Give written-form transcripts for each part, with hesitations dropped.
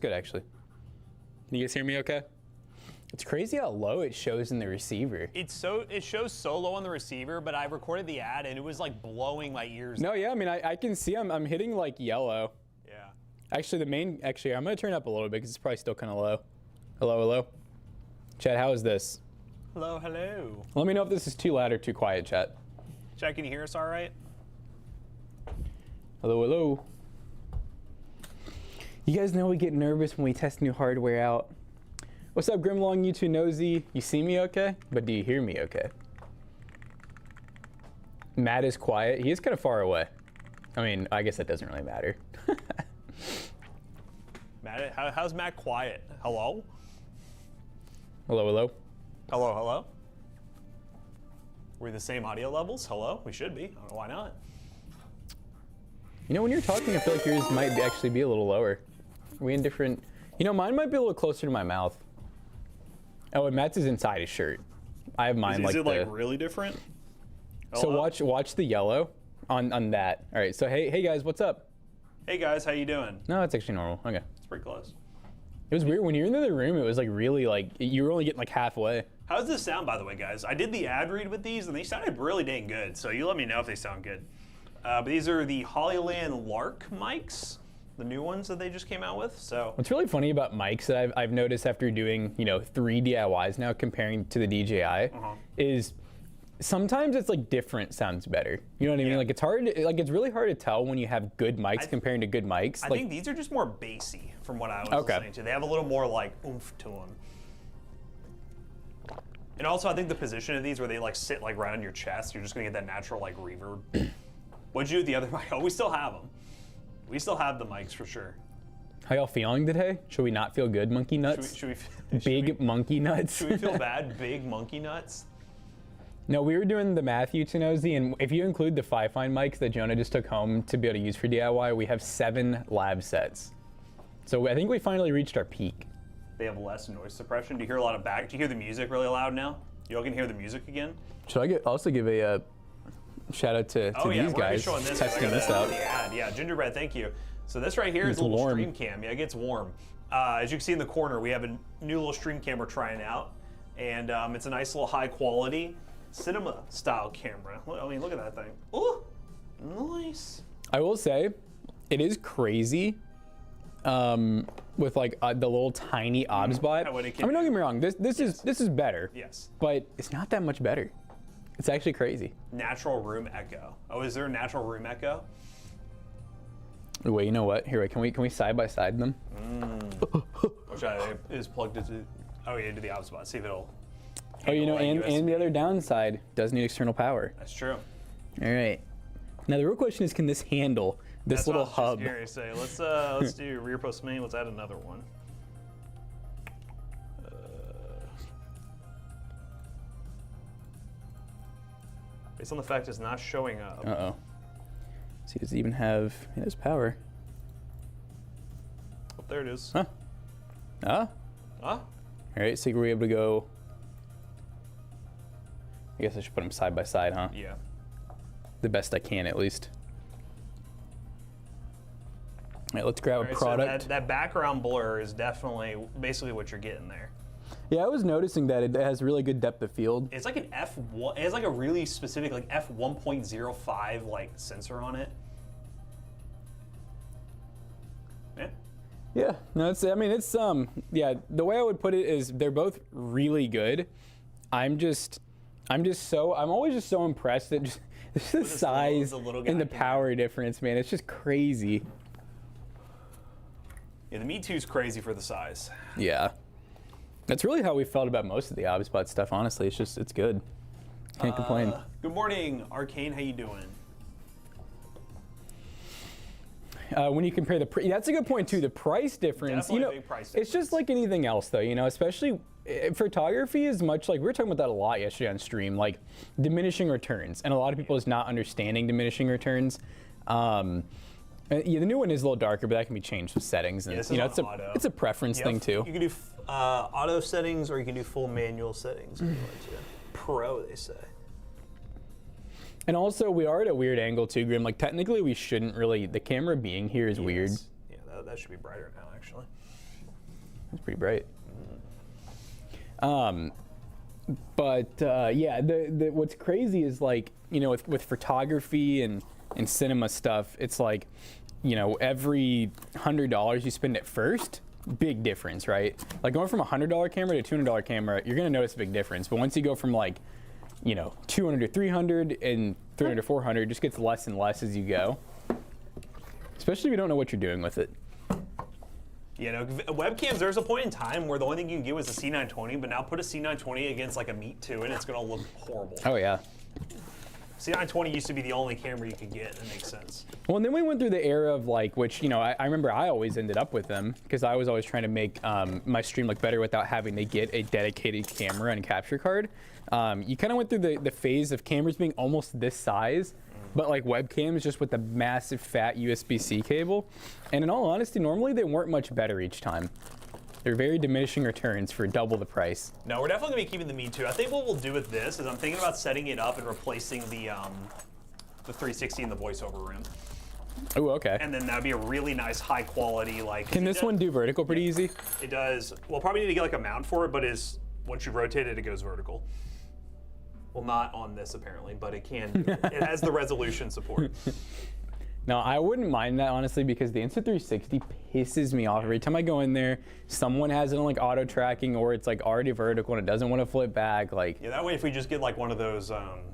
Good, actually. Can you guys hear me okay? It's crazy how low it shows in the receiver. It shows so low on the receiver, but I recorded the ad and it was like blowing my ears. No, yeah, I mean, I can see I'm hitting like yellow. Yeah. Actually, I'm gonna turn up a little bit because it's probably still kind of low. Hello, hello. Chat, how is this? Hello, hello. Let me know if this is too loud or too quiet, chat. Chat, can you hear us all right? Hello, hello. You guys know we get nervous when we test new hardware out. What's up, Grimlong, YouTube Nosy? You see me okay? But do you hear me okay? Matt is quiet. He is kind of far away. I mean, I guess that doesn't really matter. Matt, how's Matt quiet? Hello? Hello, hello. Hello, hello? We're the same audio levels? Hello? We should be. I don't know why not. You know, when you're talking, I feel like yours might actually be a little lower. Are we in different... You know, mine might be a little closer to my mouth. Oh, and Matt's is inside his shirt. I have mine Is it like really different? Hello? So watch the yellow on that. All right, so hey guys, what's up? Hey guys, how you doing? No, it's actually normal. Okay. It's pretty close. It was weird when you're in the other room. It was like really like you were only getting like halfway. How does this sound, by the way, guys? I did the ad read with these, and they sounded really dang good. So you let me know if they sound good. But these are the Hollyland Lark mics, the new ones that they just came out with. So what's really funny about mics that I've noticed after doing 3 DIYs now, comparing to the DJI, is sometimes it's like different sounds better. You know what I mean? Like it's really hard to tell when you have good mics comparing to good mics. I think these are just more bassy from what I was listening to. They have a little more like oomph to them. And also, I think the position of these, where they like sit like right on your chest, you're just gonna get that natural like reverb. What'd you do with the other mic? Oh, we still have them. We still have the mics for sure. How y'all feeling today? Should we not feel good, monkey nuts? Big monkey nuts. Should we feel bad, big monkey nuts? No, we were doing the math, Nosy, and if you include the Fi-Fine mics that Jonah just took home to be able to use for DIY, we have 7 lab sets. So I think we finally reached our peak. They have less noise suppression. Do you hear a lot of do you hear the music really loud now? You all can hear the music again? Should I also give a shout out to these guys testing this out? Yeah, Gingerbread, thank you. So this right here is a little stream cam. Yeah, it gets warm. As you can see in the corner, we have a new little stream cam we're trying out. And it's a nice little high quality cinema style camera. I mean, look at that thing. Oh, nice. I will say, it is crazy with like the little tiny OBS-bot. I mean, don't get me wrong, this is better. Yes. But it's not that much better. It's actually crazy. Natural room echo. Oh, is there a natural room echo? Wait, you know what? Here, wait, can we side by side them? Which is plugged into. Oh yeah, into the OBS-bot. See if it'll. Oh, and the other downside does need external power. That's true. All right. Now the real question is, can this handle this little hub? Let's do rear post main. Let's add another one. Based on the fact it's not showing up. Uh-oh. See, does it even have, it has power. Oh, there it is. Huh? Huh? Huh? All right, so we're able to go, I guess I should put them side by side, huh? Yeah. The best I can, at least. All right, let's grab a product. So that background blur is definitely basically what you're getting there. Yeah, I was noticing that it has really good depth of field. It's like an F1. It has like a really specific like F1.05 like sensor on it. Yeah. Yeah. No, it's. I mean, it's yeah. The way I would put it is they're both really good. I'm always just so impressed that just the size and the power difference, man. It's just crazy. Yeah, the Me Too is crazy for the size. Yeah. That's really how we felt about most of the OBS-bot stuff, honestly. It's good. Can't complain. Good morning, Arcane. How you doing? When you compare that's a good point too. The price difference, Definitely a big price difference. It's just like anything else, though. Especially photography is much like we were talking about that a lot yesterday on stream, like diminishing returns, and a lot of people is not understanding diminishing returns. Yeah, the new one is a little darker, but that can be changed with settings, and it's a preference thing too. You can do auto settings, or you can do full manual settings if you want to. Pro, they say. And also, we are at a weird angle too, Grim. Like technically, we shouldn't really. The camera being here is weird. Yeah, that should be brighter now, actually. It's pretty bright. Yeah, what's crazy is like, you know, with photography and cinema stuff, it's like, you know, every $100 you spend at first, big difference, right? Like going from a $100 camera to a $200 camera, you're gonna notice a big difference. But once you go from like, you know, 200 to 300 and 300 to 400, it just gets less and less as you go. Especially if you don't know what you're doing with it. You know, webcams, there's a point in time where the only thing you can get was a C920, but now put a C920 against like a Meet 2 and it's gonna look horrible. Oh yeah. C920 used to be the only camera you could get. That makes sense. Well, and then we went through the era of like, which, you know, I remember I always ended up with them because I was always trying to make my stream look better without having to get a dedicated camera and capture card. You kind of went through the phase of cameras being almost this size, but like webcams just with the massive fat USB-C cable. And in all honesty, normally they weren't much better each time. They're very diminishing returns for double the price. No, we're definitely gonna be keeping the Me Too. I think what we'll do with this is I'm thinking about setting it up and replacing the 360 and the voiceover rim. Oh, okay. And then that'd be a really nice high quality like. Can this one do vertical pretty easy? It does. We'll probably need to get like a mount for it, but once you rotate it, it goes vertical. Well, not on this apparently, but it can do it. It has the resolution support. No, I wouldn't mind that honestly because the Insta360 pisses me off. Every time I go in there, someone has it on like auto tracking or it's like already vertical and it doesn't want to flip back. Like yeah, that way if we just get like one of those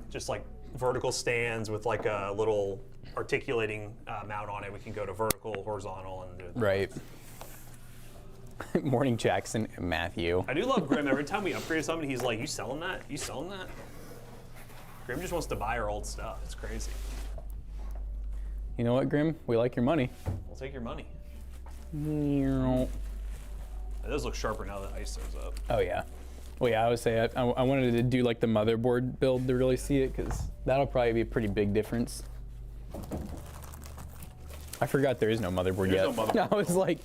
just like vertical stands with like a little articulating mount on it, we can go to vertical, horizontal, and do it. Right. Morning Jackson, Matthew. I do love Grim. Every time we upgrade something, he's like, "You selling that? You selling that?" Grim just wants to buy our old stuff. It's crazy. You know what, Grim? We like your money. We'll take your money. It does look sharper now that ice throws up. Oh yeah. Well, yeah, I would say I wanted to do like the motherboard build to really see it because that'll probably be a pretty big difference. I forgot there is no motherboard yet. No motherboard. I was like,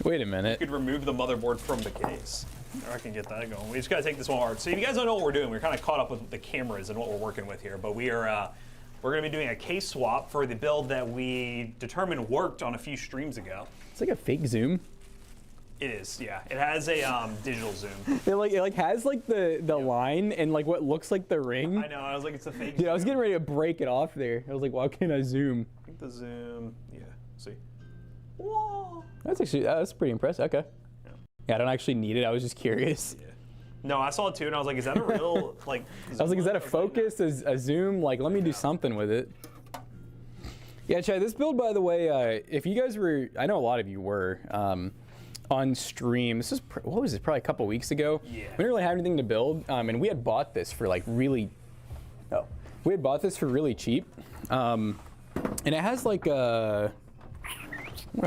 wait a minute. You could remove the motherboard from the case. I can get that going. We just gotta take this one hard. So if you guys don't know what we're doing, we're kind of caught up with the cameras and what we're working with here, but we're going to be doing a case swap for the build that we determined worked on a few streams ago. It's like a fake zoom. It is, yeah. It has a digital zoom. It has like the line and like what looks like the ring. I know. I was like, it's a fake. Dude, I was getting ready to break it off there. I was like, why can't I zoom? I think the zoom. Yeah. See. Whoa. That's pretty impressive. Okay. Yeah, I don't actually need it. I was just curious. Yeah. No, I saw it too, and I was like, is that a real, like... I was like, is that a focus, a zoom? Like, let me do something with it. Yeah, Chad, this build, by the way, if you guys were, I know a lot of you were, on stream, this is, what was it, probably a couple weeks ago? Yeah. We didn't really have anything to build, and we had bought this for like really, we had bought this for really cheap. And it has like what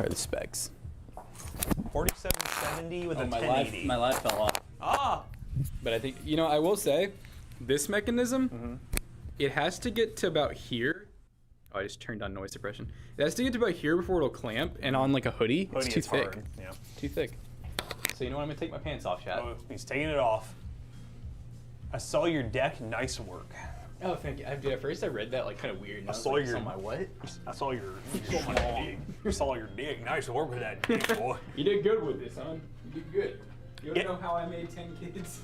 are the specs? 4770 with a 1080. My light fell off. Ah! But I think, you know, I will say, this mechanism, it has to get to about here. Oh, I just turned on noise suppression. It has to get to about here before it'll clamp, and on like a hoodie, it's too thick. Hard. Yeah. Too thick. So you know what, I'm gonna take my pants off, Chad. Oh, he's taking it off. I saw your deck, nice work. Oh, thank you. Dude, at first I read that like kind of weird. I saw your... my what? I saw your dick. I saw your dick. Nice work with that dick, boy. You did good with this, son. You did good. You don't know how I made 10 kids?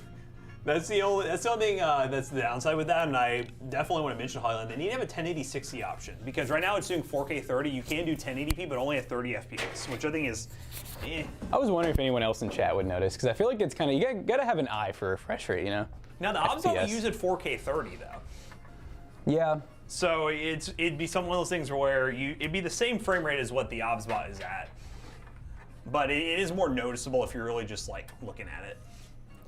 That's the only thing that's the downside with that, and I definitely want to mention Highland. They need to have a 1080 60 option because right now it's doing 4K 30. You can do 1080p, but only at 30 FPS, which I think is. I was wondering if anyone else in chat would notice because I feel like it's kind of you gotta have an eye for refresh rate, you know. Now the OBS only use at 4K 30 though. Yeah. So it'd be one of those things where it'd be the same frame rate as what the OBS is at, but it is more noticeable if you're really just like looking at it.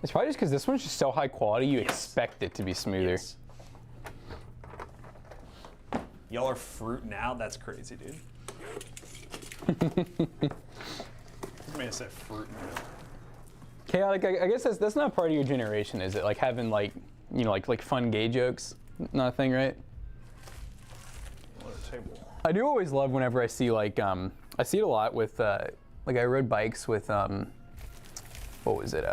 It's probably just because this one's just so high quality, you expect it to be smoother. Yes. Y'all are fruiting out? That's crazy, dude. I mean, I said fruiting out. Chaotic, I guess that's not part of your generation, is it? Like having like, you know, like fun gay jokes? Not a thing, right? I do always love whenever I see like, I see it a lot with, like I rode bikes with, what was it?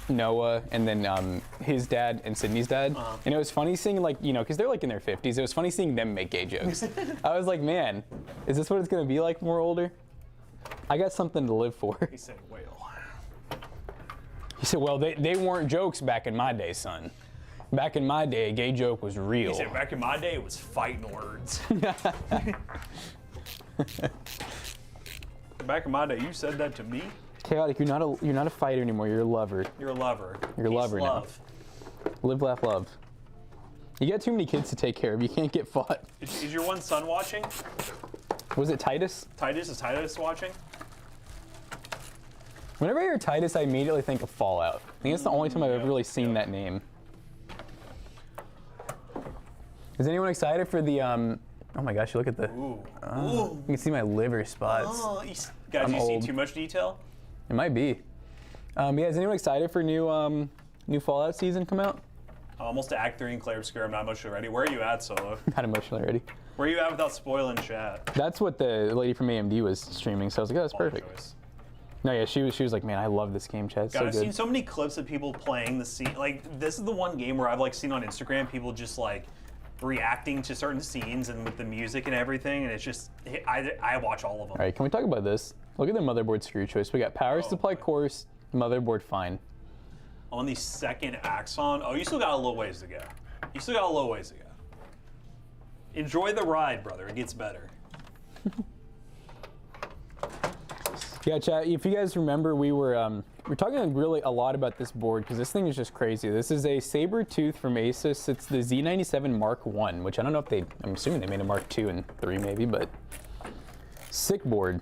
Noah and then his dad and Sydney's dad. And it was funny seeing like, you know, because they're like in their 50s, it was funny seeing them make gay jokes. I was like, man, is this what it's going to be like when we're older? I got something to live for. He said whale. He said, well, they weren't jokes back in my day, son. Back in my day, a gay joke was real. He said, back in my day, it was fighting words. Back in my day, you said that to me? Chaotic, you're not a fighter anymore. You're a lover. You're a lover. You're a lover now. Live, laugh, love. You got too many kids to take care of. You can't get fought. Is your one son watching? Was it Titus? Is Titus watching? Whenever I hear Titus, I immediately think of Fallout. I think it's the only time I've ever really seen that name. Is anyone excited for the, oh my gosh, look at the, Ooh. You can see my liver spots. Oh, guys, you see too much detail? It might be. Yeah, is anyone excited for new Fallout season come out? Almost to Act 3 in Claire Obscura. I'm not emotionally ready. Where are you at, Solo? Not emotionally ready. Where are you at without spoiling chat? That's what the lady from AMD was streaming, so I was like, oh, that's perfect. Choice. No, yeah, she was like, man, I love this game, Chad. God, I've seen so many clips of people playing the scene. Like, this is the one game where I've like seen on Instagram people just like reacting to certain scenes and with the music and everything, and it's just I watch all of them. All right, can we talk about this? Look at the motherboard screw choice. We got power supply coarse, motherboard fine. On the second Axon, oh, you still got a little ways to go. You still got a little ways to go. Enjoy the ride, brother. It gets better. Yeah, chat. If you guys remember, we're talking really a lot about this board because this thing is just crazy. This is a saber tooth from Asus. It's the Z97 Mark I, which I don't know if I'm assuming they made a Mark II and III maybe, but sick board.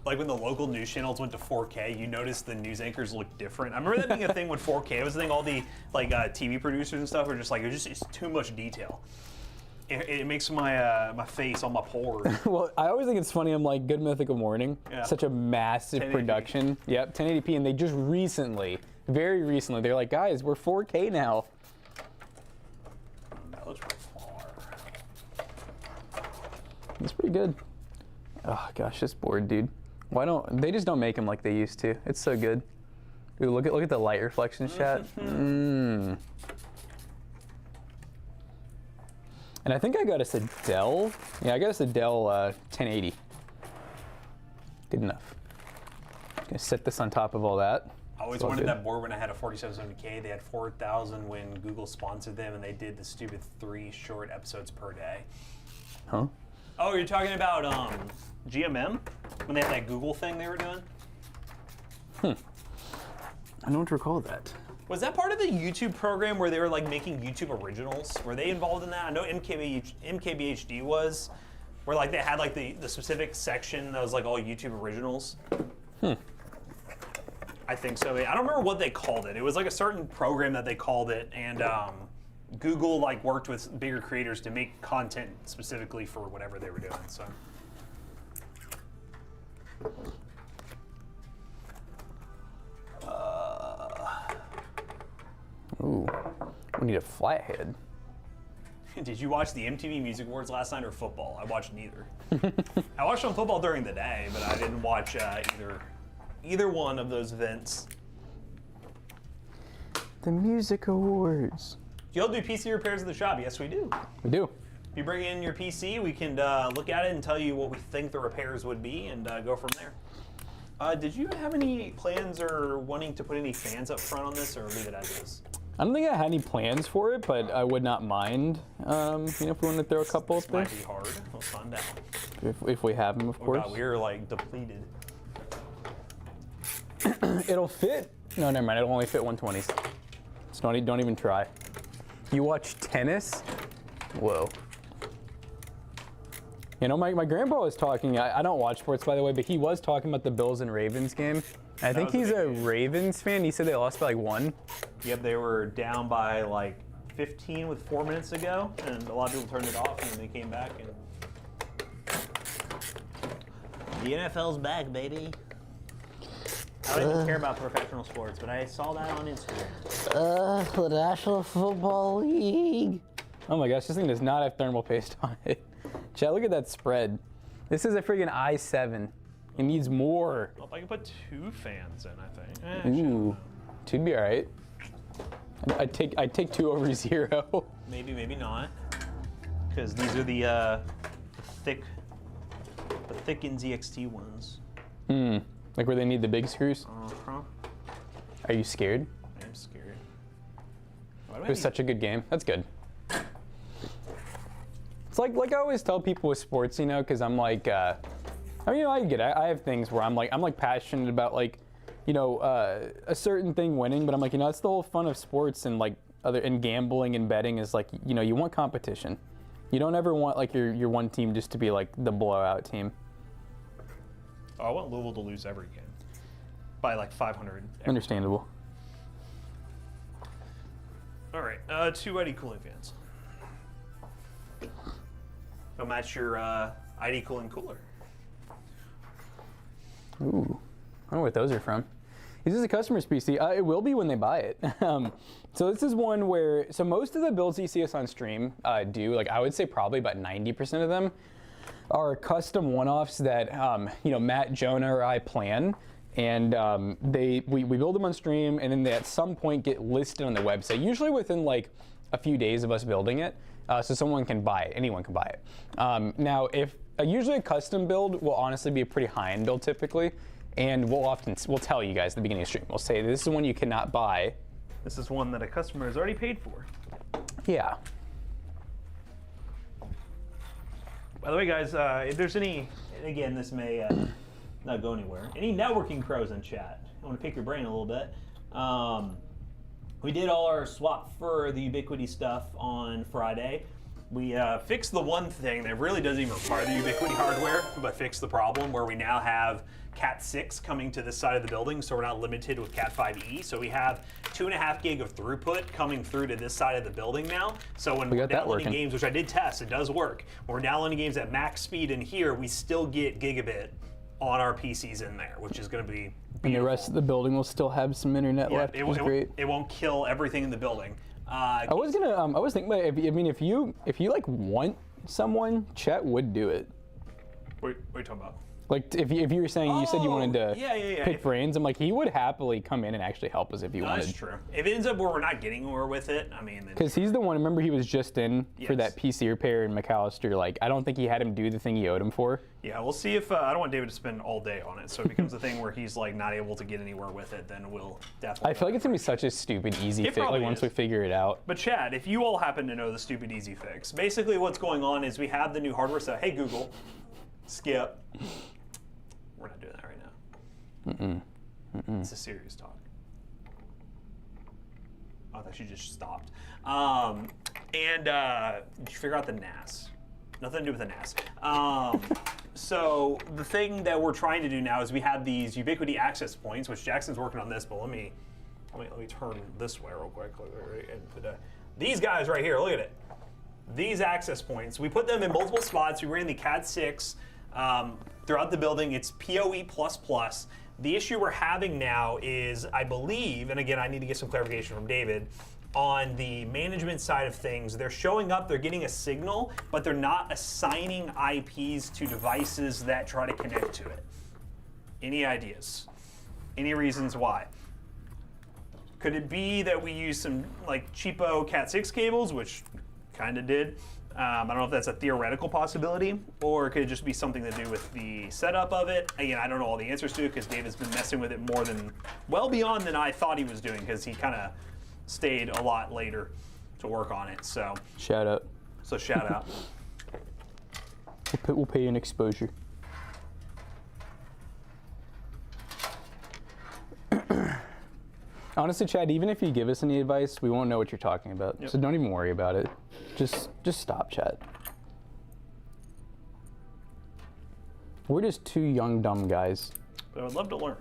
Like when the local news channels went to 4K, you noticed the news anchors looked different. I remember that being a thing with 4K. It was a thing all the like TV producers and stuff were just like, it's too much detail. It makes my face, all my pores. Well, I always think it's funny. I'm like, Good Mythical Morning, such a massive 1080p. production. Yep, 1080p, and they just recently, very recently, they're like, guys, we're 4K now. That looks pretty far. It's pretty good. Oh gosh, this board, dude. Why don't they just don't make them like they used to? It's so good. Dude, look at the light reflection chat. And I think I got us a Dell. Yeah, I got us a Dell 1080. Good enough. Gonna set this on top of all that. I always wanted that board when I had a 4770K. They had 4,000 when Google sponsored them, and they did the stupid 3 short episodes per day. Huh? Oh, you're talking about GMM? When they had that Google thing they were doing? I don't recall that. Was that part of the YouTube program where they were like making YouTube originals? Were they involved in that? I know MKBHD was, where like they had like the specific section that was like all YouTube originals. I think so. I don't remember what they called it. It was like a certain program that they called it, and Google like worked with bigger creators to make content specifically for whatever they were doing. So. Ooh, we need a flathead. Did you watch the MTV Music Awards last night or football? I watched neither. I watched on football during the day, but I didn't watch either one of those events. The Music Awards. Do y'all do PC repairs in the shop? Yes, we do. We do. If you bring in your PC, we can look at it and tell you what we think the repairs would be and go from there. Did you have any plans or wanting to put any fans up front on this, or leave it as is? I don't think I had any plans for it, but I would not mind, you know, if we want to throw a couple up there. Might be hard. We'll find out. If we have them, of course. God, we're like depleted. It'll fit. No, never mind. It'll only fit 120s. So don't even try. You watch tennis? Whoa. You know, my grandpa was talking. I don't watch sports, by the way, but he was talking about the Bills and Ravens game. I think he's a Ravens fan. He said they lost by like 1. Yep, they were down by like 15 with 4 minutes to go, and a lot of people turned it off, and then they came back. And the NFL's back, baby. I don't even care about professional sports, but I saw that on Instagram. The National Football League. Oh my gosh, this thing does not have thermal paste on it. Chat, look at that spread. This is a friggin' i7. It needs more. Well, if I can put 2 fans in, I think. Ooh, 2'd be all right. I'd take 2 over 0. Maybe, maybe not. Because these are the thick The thick NZXT ones. Like where they need the big screws? Uh-huh. Are you scared? I'm scared. It was such a good game. That's good. It's like I always tell people with sports, you know, because I'm like, I mean, I get it. I have things where I'm like passionate about like, you know, a certain thing winning, but I'm like, you know, that's the whole fun of sports and like and gambling and betting is like, you know, you want competition. You don't ever want like your one team just to be like the blowout team. Oh, I want Louisville to lose every game by like 500. Understandable. All right, 2 ID cooling fans. They'll match your ID cooling cooler. Ooh, I don't know what those are from. Is this a customer's PC? It will be when they buy it. So this is one where, so most of the builds you see us on stream do, like I would say probably about 90% of them are custom one-offs that, you know, Matt, Jonah, or I plan. And we build them on stream, and then they at some point get listed on the website, usually within like a few days of us building it, so someone can buy it, anyone can buy it. Now, if usually a custom build will honestly be a pretty high-end build typically, and we'll tell you guys at the beginning of the stream. We'll say this is one you cannot buy. This is one that a customer has already paid for. Yeah. By the way, guys, if there's any, and again, this may not go anywhere. Any networking pros in chat? I want to pick your brain a little bit. We did all our swap for the Ubiquiti stuff on Friday. We fixed the one thing that really doesn't even require the Ubiquiti hardware, but fixed the problem where we now have Cat 6 coming to this side of the building, so we're not limited with Cat 5e. So we have 2.5 gig of throughput coming through to this side of the building now. So when we're downloading games, which I did test, it does work. When we're downloading games at max speed in here, we still get gigabit on our PCs in there, which is going to be beautiful. And the rest of the building will still have some internet left, which is great. It won't kill everything in the building. I was thinking, if you like want someone, Chet would do it. What are you talking about? Like if you were saying, you said you wanted to pick brains, I'm like, he would happily come in and actually help us if you wanted. That's true. If it ends up where we're not getting anywhere with it, I mean. Because he's the one, remember he was just in for that PC repair in McAllister. Like, I don't think he had him do the thing he owed him for. Yeah, we'll see if, I don't want David to spend all day on it. So it becomes a thing where he's like not able to get anywhere with it, then we'll definitely. I feel like it's going to be such a stupid easy fix, like once we figure it out. But Chad, if you all happen to know the stupid easy fix, basically what's going on is we have the new hardware set. Hey Google, skip. We're not doing that right now. It's a serious talk. Oh, I thought you just stopped. Did you figure out the NAS? Nothing to do with the NAS. So the thing that we're trying to do now is we have these Ubiquiti access points, which Jackson's working on this, but let me turn this way real quick. These guys right here, look at it. These access points, we put them in multiple spots. We ran the Cat 6 throughout the building. It's PoE++. The issue we're having now is, I believe, and again, I need to get some clarification from David, on the management side of things, they're showing up, they're getting a signal, but they're not assigning IPs to devices that try to connect to it. Any ideas? Any reasons why? Could it be that we use some like cheapo Cat 6 cables, which kind of did? I don't know if that's a theoretical possibility, or could it just be something to do with the setup of it? Again, I don't know all the answers to it because David's been messing with it well beyond than I thought he was doing, because he kind of stayed a lot later to work on it. So shout out. So shout out. We'll pay you an exposure. Honestly, Chad, even if you give us any advice, we won't know what you're talking about. Yep. So don't even worry about it. Just stop, Chad. We're just two young, dumb guys. But I would love to learn.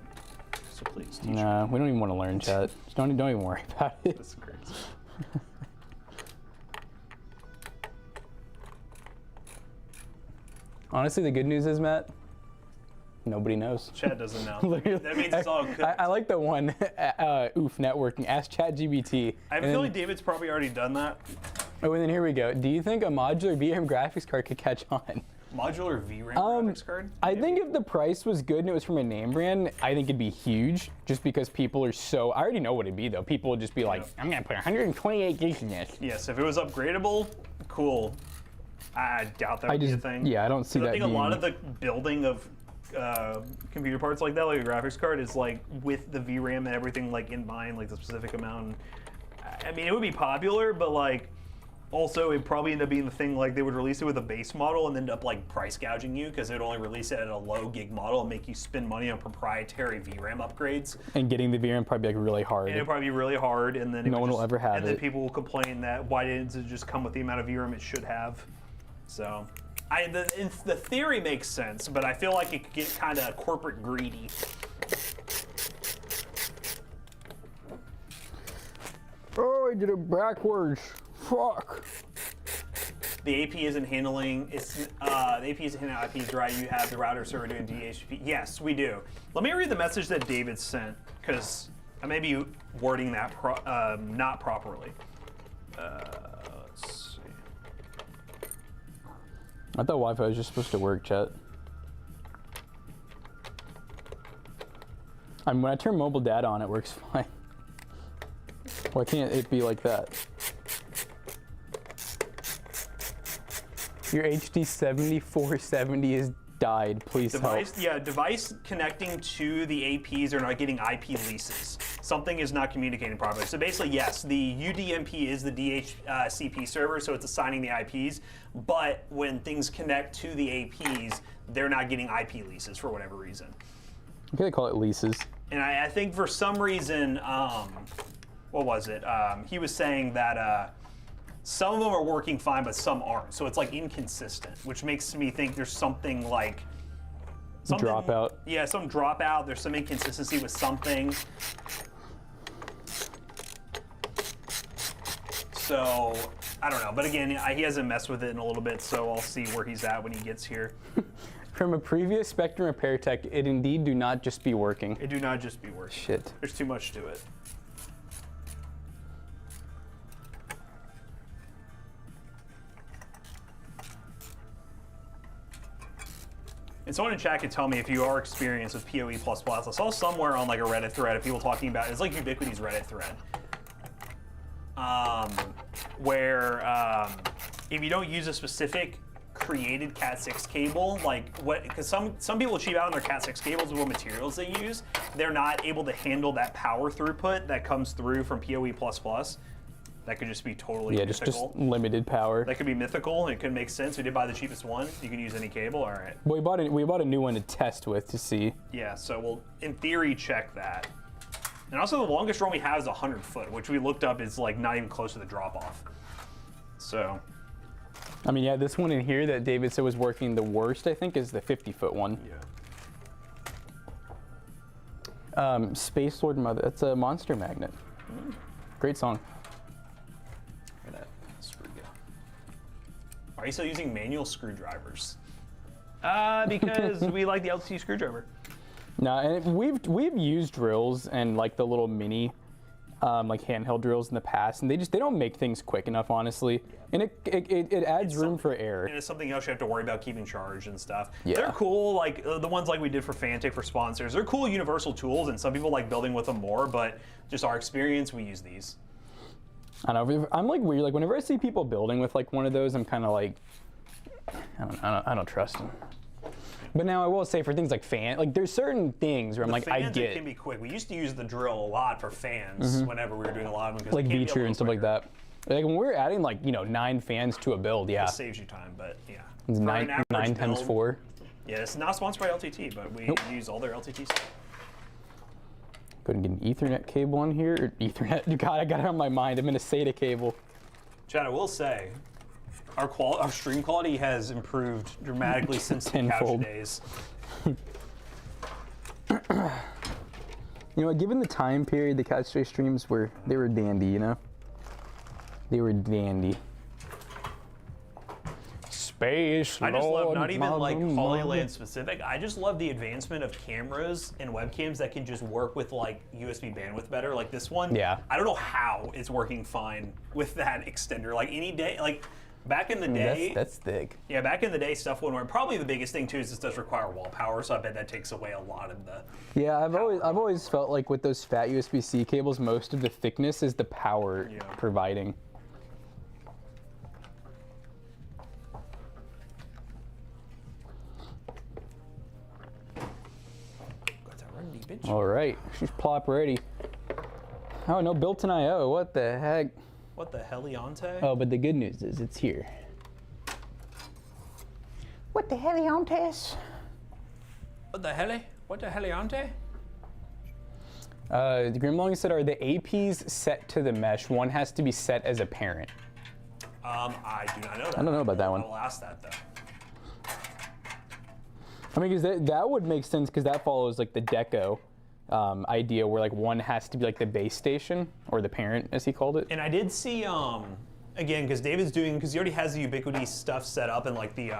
So please teach me. We don't even want to learn, Chad. Just don't even worry about it. That's crazy. Honestly, the good news is, Matt, nobody knows. Chad doesn't know. That means it's all good. I like the one, oof, networking. Ask ChatGPT. I have a feeling David's probably already done that. Oh, and then here we go. Do you think a modular VRAM graphics card could catch on? Modular VRAM graphics card? I think if the price was good and it was from a name brand, I think it'd be huge, just because people are so, I already know what it'd be though. People would just be like, I'm gonna put 128 gigs in this. Yes, if it was upgradable, cool. I doubt that would be a thing. Yeah, I don't see that. I think a lot of the building of computer parts like that, like a graphics card, is like with the VRAM and everything like in mind, like the specific amount. I mean, it would be popular, but like also it'd probably end up being the thing like they would release it with a base model and end up like price gouging you because it would only release it at a low gig model and make you spend money on proprietary VRAM upgrades. And getting the VRAM probably like really hard. And it'd probably be really hard, and then no one will ever have it. And then people will complain that why didn't it just come with the amount of VRAM it should have? So, the theory makes sense, but I feel like it could get kind of corporate greedy. Oh, I did it backwards. Fuck. The AP isn't handling the AP isn't handling IPs right. You have the router server doing DHCP. Yes, we do. Let me read the message that David sent because I may be wording that not properly. Let's see. I thought Wi-Fi was just supposed to work, chat. When I turn mobile data on, it works fine. Why can't it be like that? Your HD 7470 is died. Please help. Yeah, device connecting to the APs are not getting IP leases. Something is not communicating properly. So basically, yes, the UDMP is the DHCP server, so it's assigning the IPs. But when things connect to the APs, they're not getting IP leases for whatever reason. I think they call it leases. And I think for some reason, what was it? He was saying that some of them are working fine, but some aren't. So it's like inconsistent, which makes me think there's something like dropout. Yeah, some dropout. There's some inconsistency with something. So I don't know. But again, he hasn't messed with it in a little bit, so I'll see where he's at when he gets here. From a previous Spectrum repair tech, it indeed do not just be working. It do not just be working. Shit. There's too much to it. And someone in chat could tell me if you are experienced with PoE++. I saw somewhere on like a Reddit thread of people talking about, it's like Ubiquity's Reddit thread, where if you don't use a specific created Cat6 cable, like because some people cheap out on their Cat6 cables with what materials they use, they're not able to handle that power throughput that comes through from PoE++. That could just be totally mythical. Just limited power. That could be mythical. It could make sense. We did buy the cheapest one. You can use any cable. All right. Well, we bought a new one to test with to see. Yeah, so we'll, in theory, check that. And also the longest run we have is 100 foot, which we looked up is like not even close to the drop off. So. I mean, yeah, this one in here that David said was working the worst, I think, is the 50-foot one. Yeah. Space Lord Mother. That's a Monster Magnet. Great song. Are you still using manual screwdrivers? Because we like the LT screwdriver. No, and we've used drills and like the little mini, like handheld drills in the past, and they don't make things quick enough, honestly. And it adds room for error. And it's something else you have to worry about keeping charged and stuff. Yeah. They're cool, like the ones like we did for Fantic for sponsors. They're cool universal tools, and some people like building with them more. But just our experience, we use these. I don't know. I'm like weird. Like whenever I see people building with like one of those, I'm kind of like, I don't trust them. But now I will say for things like like there's certain things where I'm like, I get. It can be quick. We used to use the drill a lot for fans whenever we were doing a lot of them. Like V-True and stuff like that. Like when we're adding like 9 fans to a build, yeah. It saves you time, but yeah. It's 9 times 4. Yeah, it's not sponsored by LTT, but we use all their LTT stuff. Go ahead and get an Ethernet cable on here. Or Ethernet. God, I got it on my mind. I'm in a SATA cable. Chad, I will say, our stream quality has improved dramatically since the couch days. You know what? Given the time period, the Couch Day streams were dandy. You know, they were dandy. Space I just love, Lord, not even like Holyland specific, I just love the advancement of cameras and webcams that can just work with like USB bandwidth better. Like this one, yeah. I don't know how it's working fine with that extender. Like any day, like back in the day. That's thick. Yeah, back in the day, stuff wouldn't work. Probably the biggest thing too is this does require wall power, so I bet that takes away a lot of the. Yeah, I've always felt like with those fat USB-C cables, most of the thickness is the power providing. bitch. All right, she's plop ready. Oh, no built-in I/O. What the heck? What the heliante? Oh, but the good news is it's here. What the heliantes? What the heli? What the heliante? Grimlong said, are the APs set to the mesh? One has to be set as a parent. I do not know that. I don't know about that one. I'll ask that though. I mean, because that would make sense because that follows like the Deco idea where like one has to be like the base station or the parent as he called it. And I did see, again, because David's doing, because he already has the Ubiquity stuff set up and like the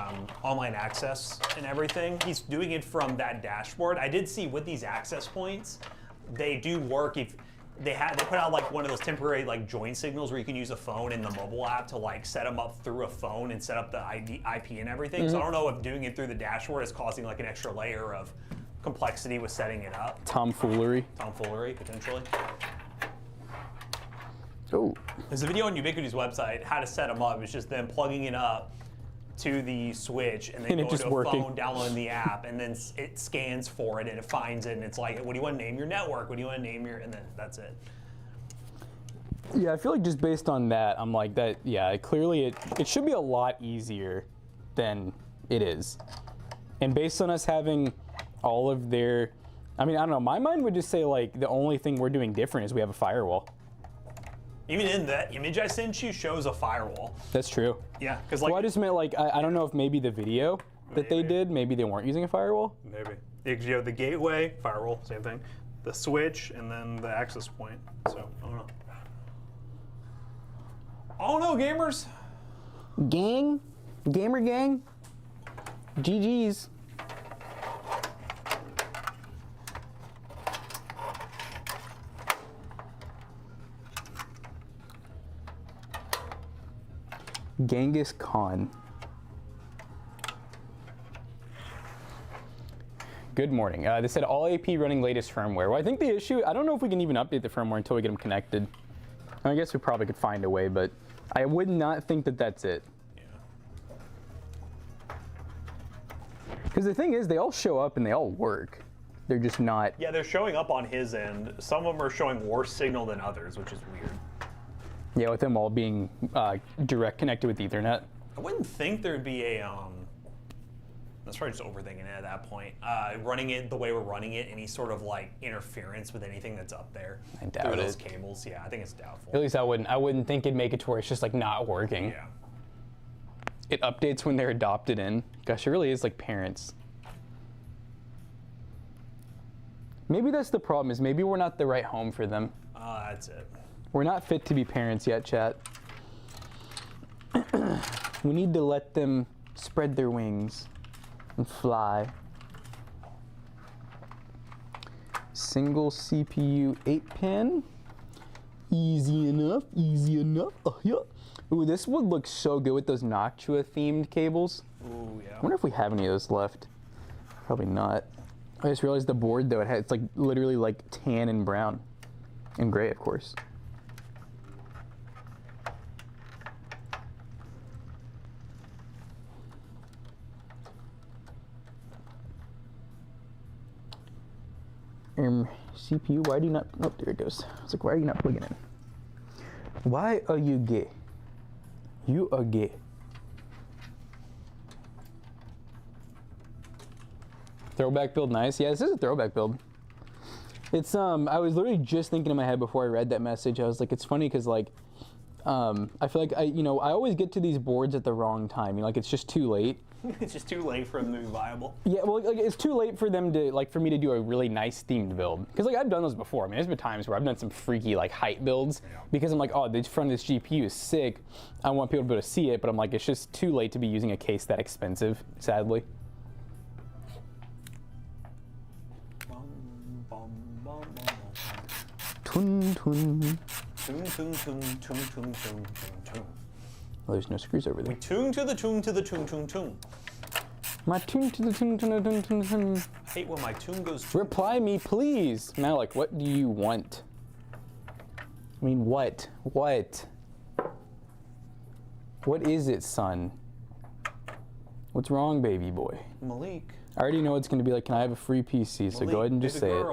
online access and everything. He's doing it from that dashboard. I did see with these access points, they do work if they put out like one of those temporary like join signals where you can use a phone in the mobile app to like set them up through a phone and set up the IP and everything. So I don't know if doing it through the dashboard is causing like an extra layer of complexity with setting it up. Tomfoolery. Tomfoolery, potentially. Oh. There's a video on Ubiquity's website how to set them up. It's just them plugging it up to the switch and then going to a phone, downloading the app, and then it scans for it and it finds it and it's like, what do you want to name your network? What do you want to name your, and then that's it. Yeah, I feel like just based on that, I'm like that, yeah, clearly it should be a lot easier than it is. And based on us having all of their, I mean, I don't know, my mind would just say like the only thing we're doing different is we have a firewall. Even in that image I sent you shows a firewall. That's true. Yeah, because like. Well, I just meant like, I don't know if maybe the video that they did, maybe they weren't using a firewall. Maybe. Because you have the gateway, firewall, same thing, the switch, and then the access point. So, I don't know. Oh no, gamers. Gang? Gamer gang? GG's. Genghis Khan. Good morning. They said all AP running latest firmware. Well, I think the issue, I don't know if we can even update the firmware until we get them connected. I guess we probably could find a way, but I would not think that that's it. Because the thing is, they all show up and they all work. They're just not. Yeah, they're showing up on his end. Some of them are showing worse signal than others, which is weird. Yeah, with them all being direct connected with Ethernet. I wouldn't think there'd be a, that's probably just overthinking it at that point. Running it the way we're running it, any sort of like interference with anything that's up there. I doubt through it. those cables. Yeah, I think it's doubtful. At least I wouldn't think it'd make it to where it's just like not working. Yeah. It updates when they're adopted in. Gosh, it really is like parents. Maybe that's the problem, is maybe we're not the right home for them. That's it. We're not fit to be parents yet, chat. We need to let them spread their wings and fly. Single CPU 8-pin. Easy enough, easy enough. Oh, yeah. Ooh, this would look so good with those Noctua themed cables. Ooh, yeah. I wonder if we have any of those left. Probably not. I just realized the board though, it's like literally like tan and brown. And gray, of course. CPU, why do you not, oh, there it goes. I was like, why are you not plugging in? Why are you gay? You are gay. Throwback build, nice. Yeah, this is a throwback build. It's, I was literally just thinking in my head before I read that message, I was like, it's funny because like, I feel like I always get to these boards at the wrong time. Like it's just too late. It's just too late for them to be viable. Yeah, well, like it's too late for them to, like, for me to do a really nice themed build. Because like I've done those before. I mean, there's been times where I've done some freaky like height builds because I'm like, oh, the front of this GPU is sick. I want people to be able to see it, but I'm like, it's just too late to be using a case that expensive, sadly. Tun tun. Tune, tune, tune, tune, tune, tune, tune, tune. Well, there's no screws over there. We tune to the tune to the tune, tune, tune. My tune to the tune, tune, tune, tune, tune. I hate when my tune goes tune. Reply me, please. Now, like, what do you want? I mean, what? What? What is it, son? What's wrong, baby boy? Malik. I already know it's going to be like, can I have a free PC? So go ahead and just say it.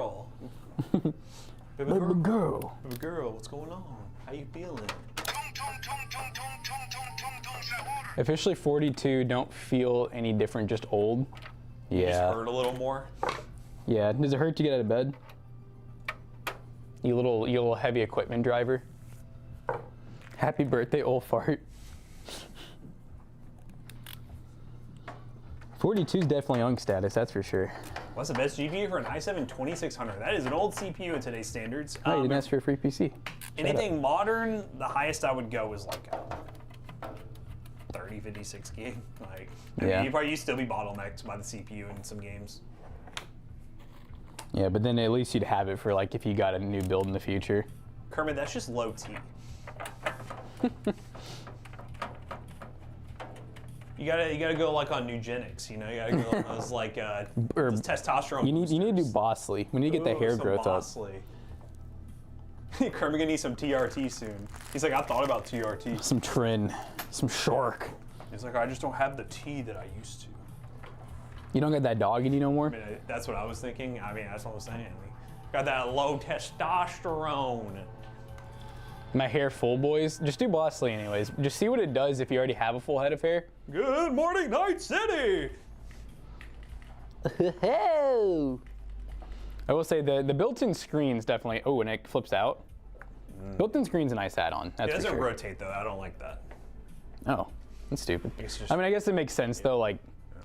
Baby girl. Baby girl, what's going on? How you feeling? Officially 42, don't feel any different, just old. Yeah. You just hurt a little more? Yeah, does it hurt to get out of bed? You little heavy equipment driver. Happy birthday, old fart. 42 is definitely young status, that's for sure. What's the best GPU for an i7 2600? That is an old CPU in today's standards. Oh, you didn't ask for a free PC. Anything modern, the highest I would go is like 30, 56 gig. Like, yeah. You'd still be bottlenecked by the CPU in some games. Yeah, but then at least you'd have it for like if you got a new build in the future. Kermit, that's just low T. You gotta go like on Nugenics, you know. You gotta go on those like those testosterone. You need to do Bosley. We need to get the hair growth Bosley. Up. Kermit gonna need some TRT soon. He's like, I thought about TRT. Some Trin, some Shark. He's like, I just don't have the T that I used to. You don't got that dog in you no more? I mean, that's what I was thinking. I mean, that's what I'm saying. Got that low testosterone. My hair full, boys. Just do Bosley anyways. Just see what it does if you already have a full head of hair. Good morning, Night City! I will say the built-in screen's definitely, oh, and it flips out. Built-in screen's a nice add-on, that's It doesn't for sure. rotate though, I don't like that. Oh, that's stupid. I mean, I guess it makes sense though, like,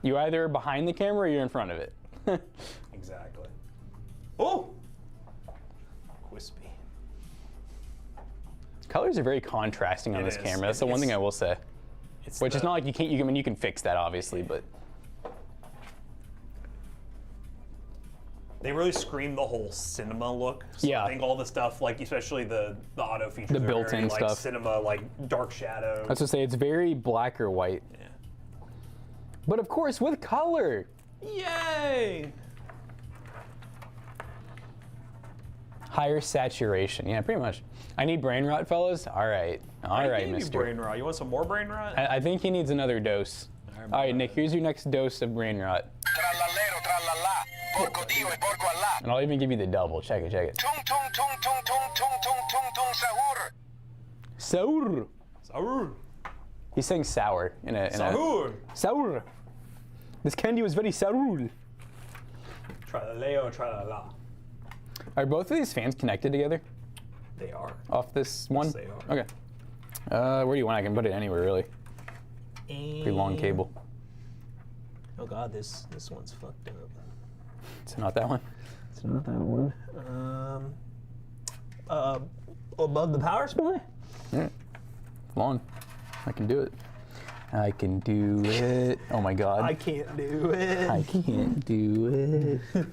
you either are behind the camera or you're in front of it. Exactly. Oh! Wispy. Colors are very contrasting on this camera. That's the one thing I will say. Which is not like you can fix that obviously, but. They really scream the whole cinema look. So yeah. I think all the stuff, like especially the auto features, the built-in stuff, like cinema, like dark shadow. I was gonna say it's very black or white. Yeah. But of course with color. Yay! Higher saturation. Yeah, pretty much. I need brain rot, fellas. All right, mister. Brain rot. You want some more brain rot? I think he needs another dose. All right, Nick. Here's your next dose of brain rot. And I'll even give you the double. Check it. Sour. Sour. He's saying sour Sour. Sour. This candy was very sour. Tralaleo, tralala. Are both of these fans connected together? They are. Off this one? Yes, they are. Okay. Where do you want? I can put it anywhere, really. Pretty long cable. Oh god, this one's fucked up. It's not that one. It's not that one. Above the power supply? Yeah. Long. I can do it. I can do it. Oh my god. I can't do it. I can't do it.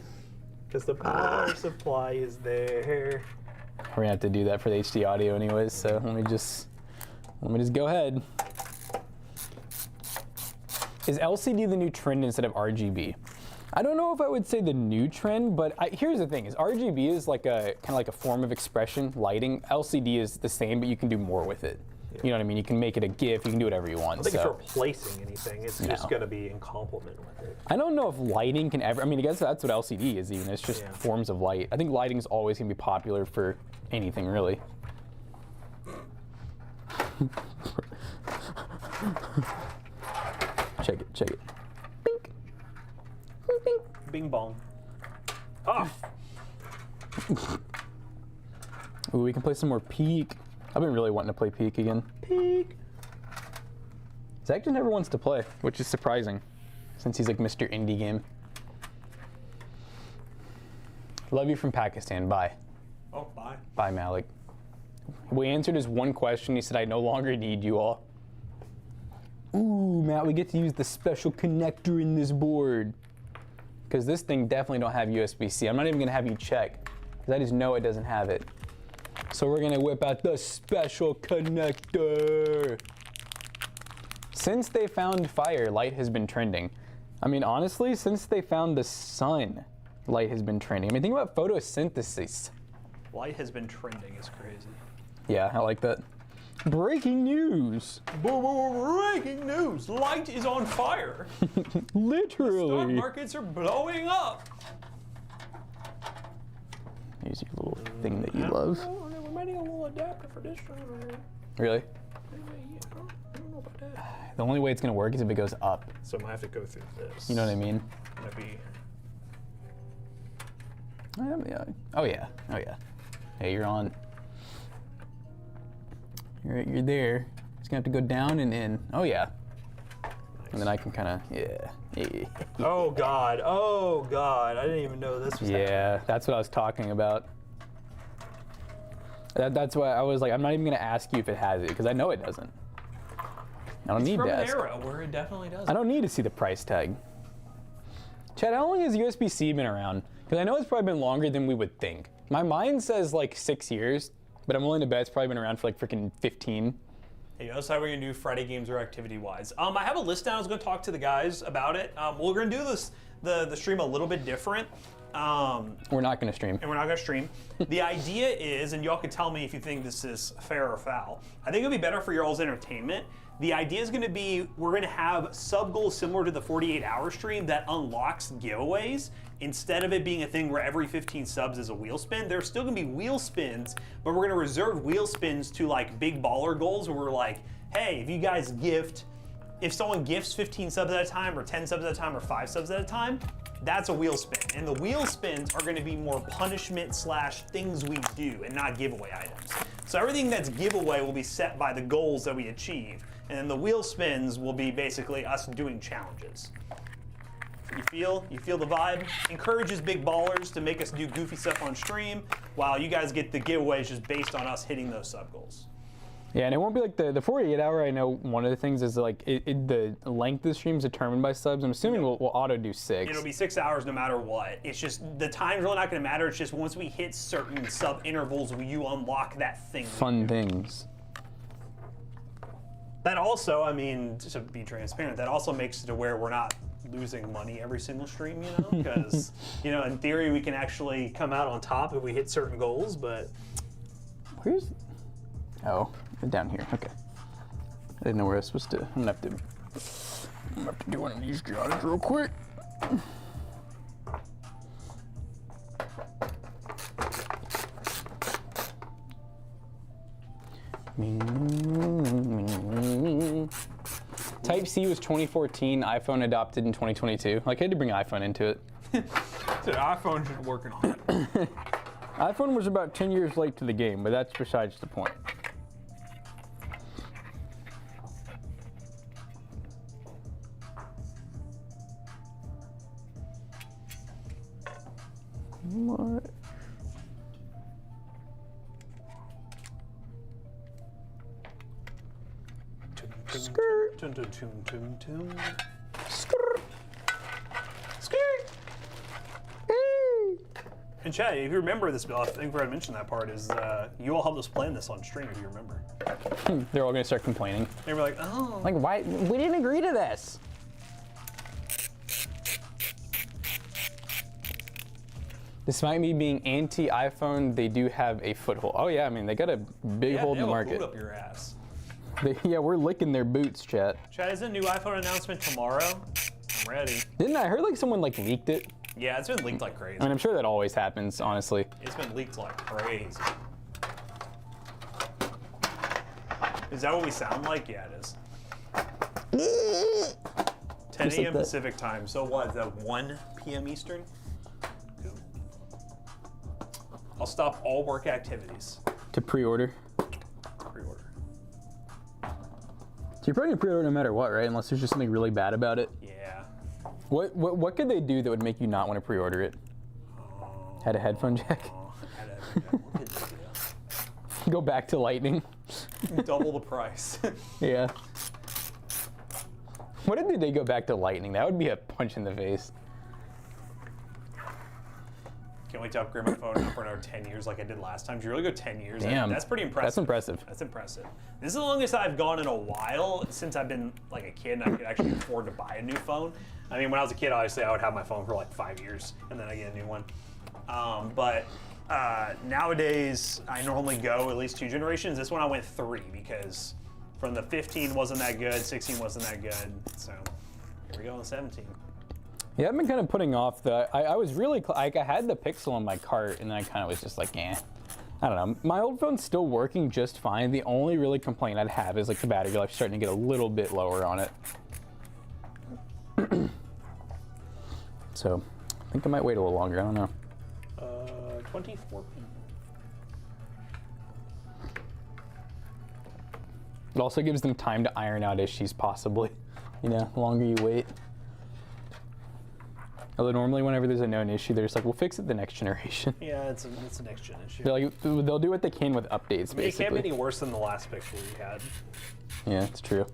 Because the power supply is there. We're gonna have to do that for the HD audio anyways, so let me just go ahead. Is LCD the new trend instead of RGB? I don't know if I would say the new trend, but here's the thing: is RGB is like a kind of like a form of expression, lighting. LCD is the same, but you can do more with it. Yeah. You know what I mean? You can make it a GIF. You can do whatever you want. I don't think it's replacing anything. It's just going to be in complement with it. I don't know if lighting can ever. I mean, I guess that's what LCD is. Even it's just forms of light. I think lighting is always going to be popular for anything, really. Check it. Bink. Bink. Bing bong. Off. Ooh, we can play some more Peak. I've been really wanting to play Peak again. Peak. Zach just never wants to play, which is surprising, since he's like Mr. Indie Game. Love you from Pakistan. Bye. Oh, bye. Bye, Malik. We answered his one question. He said, I no longer need you all. Ooh, Matt, we get to use the special connector in this board. Because this thing definitely don't have USB-C. I'm not even going to have you check, because I just know it doesn't have it. So we're going to whip out the special connector. Since they found fire, light has been trending. I mean, honestly, since they found the sun, light has been trending. I mean, think about photosynthesis. Light has been trending is crazy. Yeah, I like that. Breaking news! Breaking news! Light is on fire! Literally. The stock markets are blowing up! Here's your little thing that you love. We're making a little adapter for this one. Really? I don't know about that. The only way it's gonna work is if it goes up. So I might have to go through this. You know what I mean? Might be... Yeah. Oh yeah. Oh yeah. Hey, you're on. You're there. It's gonna have to go down and in. Oh yeah. Nice. And then I can kind of yeah. Oh god. Oh god. I didn't even know this was happening. Yeah, that's what I was talking about. That's why I was like, I'm not even gonna ask you if it has it because I know it doesn't. I don't need from to an ask. era where it definitely does. I don't need to see the price tag. Chad, how long has USB-C been around? Because I know it's probably been longer than we would think. My mind says like 6 years, but I'm willing to bet it's probably been around for like freaking 15. Hey, that's how we're gonna do Friday games or activity-wise. I have a list down. I was gonna talk to the guys about it. We're gonna do this the stream a little bit different. We're not gonna stream. And we're not gonna stream. The idea is, and y'all can tell me if you think this is fair or foul. I think it'll be better for y'all's entertainment. The idea is gonna be, we're gonna have sub goals similar to the 48-hour stream that unlocks giveaways. Instead of it being a thing where every 15 subs is a wheel spin, there's still gonna be wheel spins, but we're gonna reserve wheel spins to like big baller goals where we're like, hey, if you guys gift, if someone gifts 15 subs at a time or 10 subs at a time or 5 subs at a time, that's a wheel spin. And the wheel spins are gonna be more punishment / things we do and not giveaway items. So everything that's giveaway will be set by the goals that we achieve. And then the wheel spins will be basically us doing challenges. You feel the vibe? Encourages big ballers to make us do goofy stuff on stream, while you guys get the giveaways just based on us hitting those sub goals. Yeah, and it won't be like the 48-hour. I know one of the things is like the length of the stream is determined by subs. I'm assuming we'll auto do 6. It'll be 6 hours no matter what. It's just the time's really not going to matter. It's just once we hit certain sub intervals, you unlock that thing. Fun things. That also, I mean, to be transparent, that also makes it to where we're not losing money every single stream, you know? Because, you know, in theory, we can actually come out on top if we hit certain goals, but... Where's... Oh, down here. Okay. I didn't know where I was supposed to... I'm gonna have to do one of these jobs real quick. Type-C was 2014, iPhone adopted in 2022. Like, I had to bring iPhone into it. The iPhone's just working on it. iPhone was about 10 years late to the game, but that's besides the point. What? Skirt. Skirt. Skirt. And Chad, if you remember this, I think where I mentioned that part is you all helped us plan this on stream, if you remember. They're all gonna start complaining. They were like, oh. Like, why? We didn't agree to this. Despite me being anti-iPhone, they do have a foothold. Oh yeah, I mean, they got a big hold in the market. Boot up your ass. Yeah, we're licking their boots, chat. Chad, is a new iPhone announcement tomorrow? I'm ready. Didn't I heard like someone like leaked it? Yeah, it's been leaked like crazy. I mean, I'm sure that always happens, honestly. It's been leaked like crazy. Is that what we sound like? Yeah, it is. 10 a.m. Pacific time. So what? Is that 1 p.m. Eastern? Cool. I'll stop all work activities. To pre-order. Pre-order. So you're probably gonna pre-order no matter what, right? Unless there's just something really bad about it. Yeah. What could they do that would make you not want to pre-order it? Had a headphone jack? What did they do? Go back to Lightning. Double the price. Yeah. What if they go back to Lightning? That would be a punch in the face. Can't wait to upgrade my phone for another 10 years like I did last time. Did you really go 10 years? Damn. That's pretty impressive. That's impressive. That's impressive. This is the longest I've gone in a while since I've been like a kid and I could actually afford to buy a new phone. I mean, when I was a kid, obviously I would have my phone for like 5 years and then I get a new one. But Nowadays, I normally go at least 2 generations. This one I went 3 because from the 15 wasn't that good, 16 wasn't that good. So here we go on 17. Yeah, I've been kind of putting off the. I was really like I had the Pixel in my cart, and then I kind of was just like, eh. I don't know. My old phone's still working just fine. The only really complaint I'd have is like the battery life starting to get a little bit lower on it. So I think I might wait a little longer. I don't know. 24p. It also gives them time to iron out issues, possibly. You know, the longer you wait. Although normally whenever there's a known issue, they're just like, we'll fix it the next generation. Yeah, it's a next gen issue. They'll do what they can with updates, basically. It can't be any worse than the last Pixel we had. Yeah, it's true.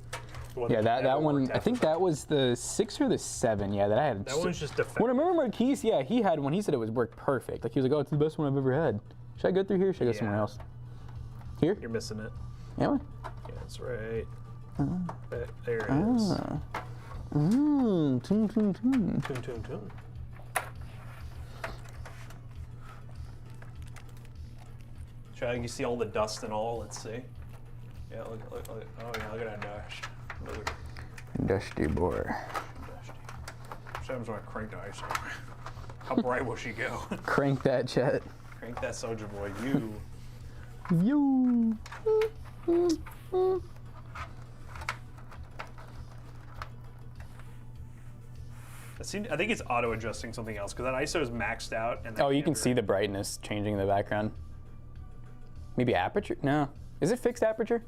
Yeah, that one, I think that was the 6 or the 7, yeah, that I had. That one's just defective. When I remember Marquise, yeah, he had one, he said it was worked perfect. Like, he was like, oh, it's the best one I've ever had. Should I go through here or should I go somewhere else? Here? You're missing it. Yeah, yeah, that's right. There it is. Toon, toon, toon. Toon, toon, toon. You see all the dust and all, let's see. Yeah, look. Oh yeah, look at that dust. Dusty boy. Dusty. Sam's gonna crank the ice on. How bright will she go? Crank that, Chet. Crank that soldier boy, you. You. I think it's auto adjusting something else because that ISO is maxed out. And oh, you can see the brightness changing in the background. Maybe aperture? No. Is it fixed aperture?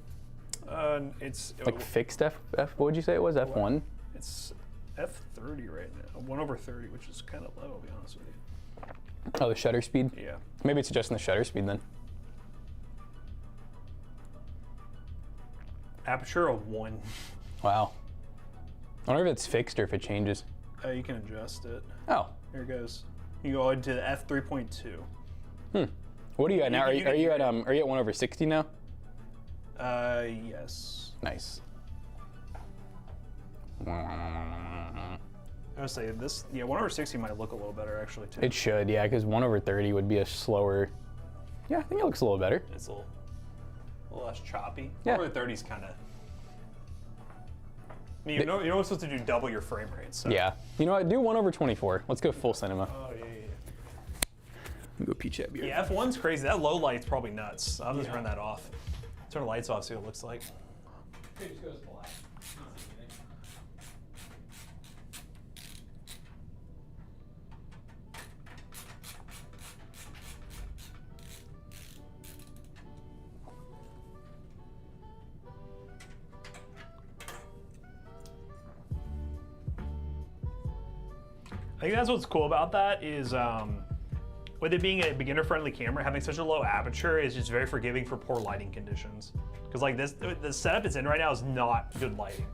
It's like fixed F. What would you say it was? F1? It's F30 right now. 1/30, which is kind of low, to be honest with you. Oh, the shutter speed? Yeah. Maybe it's adjusting the shutter speed then. Aperture of 1. Wow. I wonder if it's fixed or if it changes. You can adjust it. Oh. Here it goes. You go into the F3.2. What are you at now? Are you at 1/60 now? Yes. Nice. I would say this, yeah, 1/60 might look a little better actually too. It should, yeah, because 1/30 would be a slower. Yeah, I think it looks a little better. It's a little less choppy. Yeah. 1/30 is kind of. I mean, you know what's supposed to do double your frame rate. So. Yeah. You know what? Do 1/24. Let's go full cinema. Oh yeah. Go peach at beer. Yeah, F1's crazy. That low light's probably nuts. I'll just turn that off. Turn the lights off, see what it looks like. It just goes black. I think that's what's cool about that is with it being a beginner-friendly camera, having such a low aperture is just very forgiving for poor lighting conditions. Because like this, the setup it's in right now is not good lighting.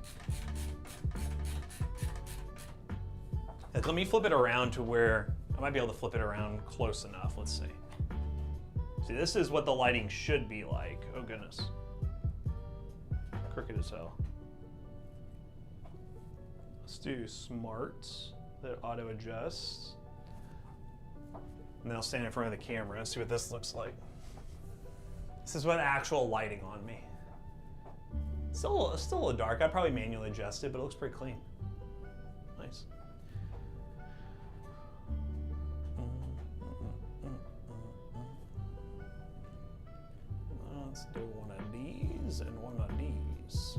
Like, let me flip it around to where I might be able to flip it around close enough. Let's see. See, this is what the lighting should be like. Oh goodness. Crooked as hell. Let's do smart. That auto adjusts. And then I'll stand in front of the camera, see what this looks like. This is what actual lighting on me. Still a little dark. I'd probably manually adjust it, but it looks pretty clean. Nice. Let's do one of these and one of these.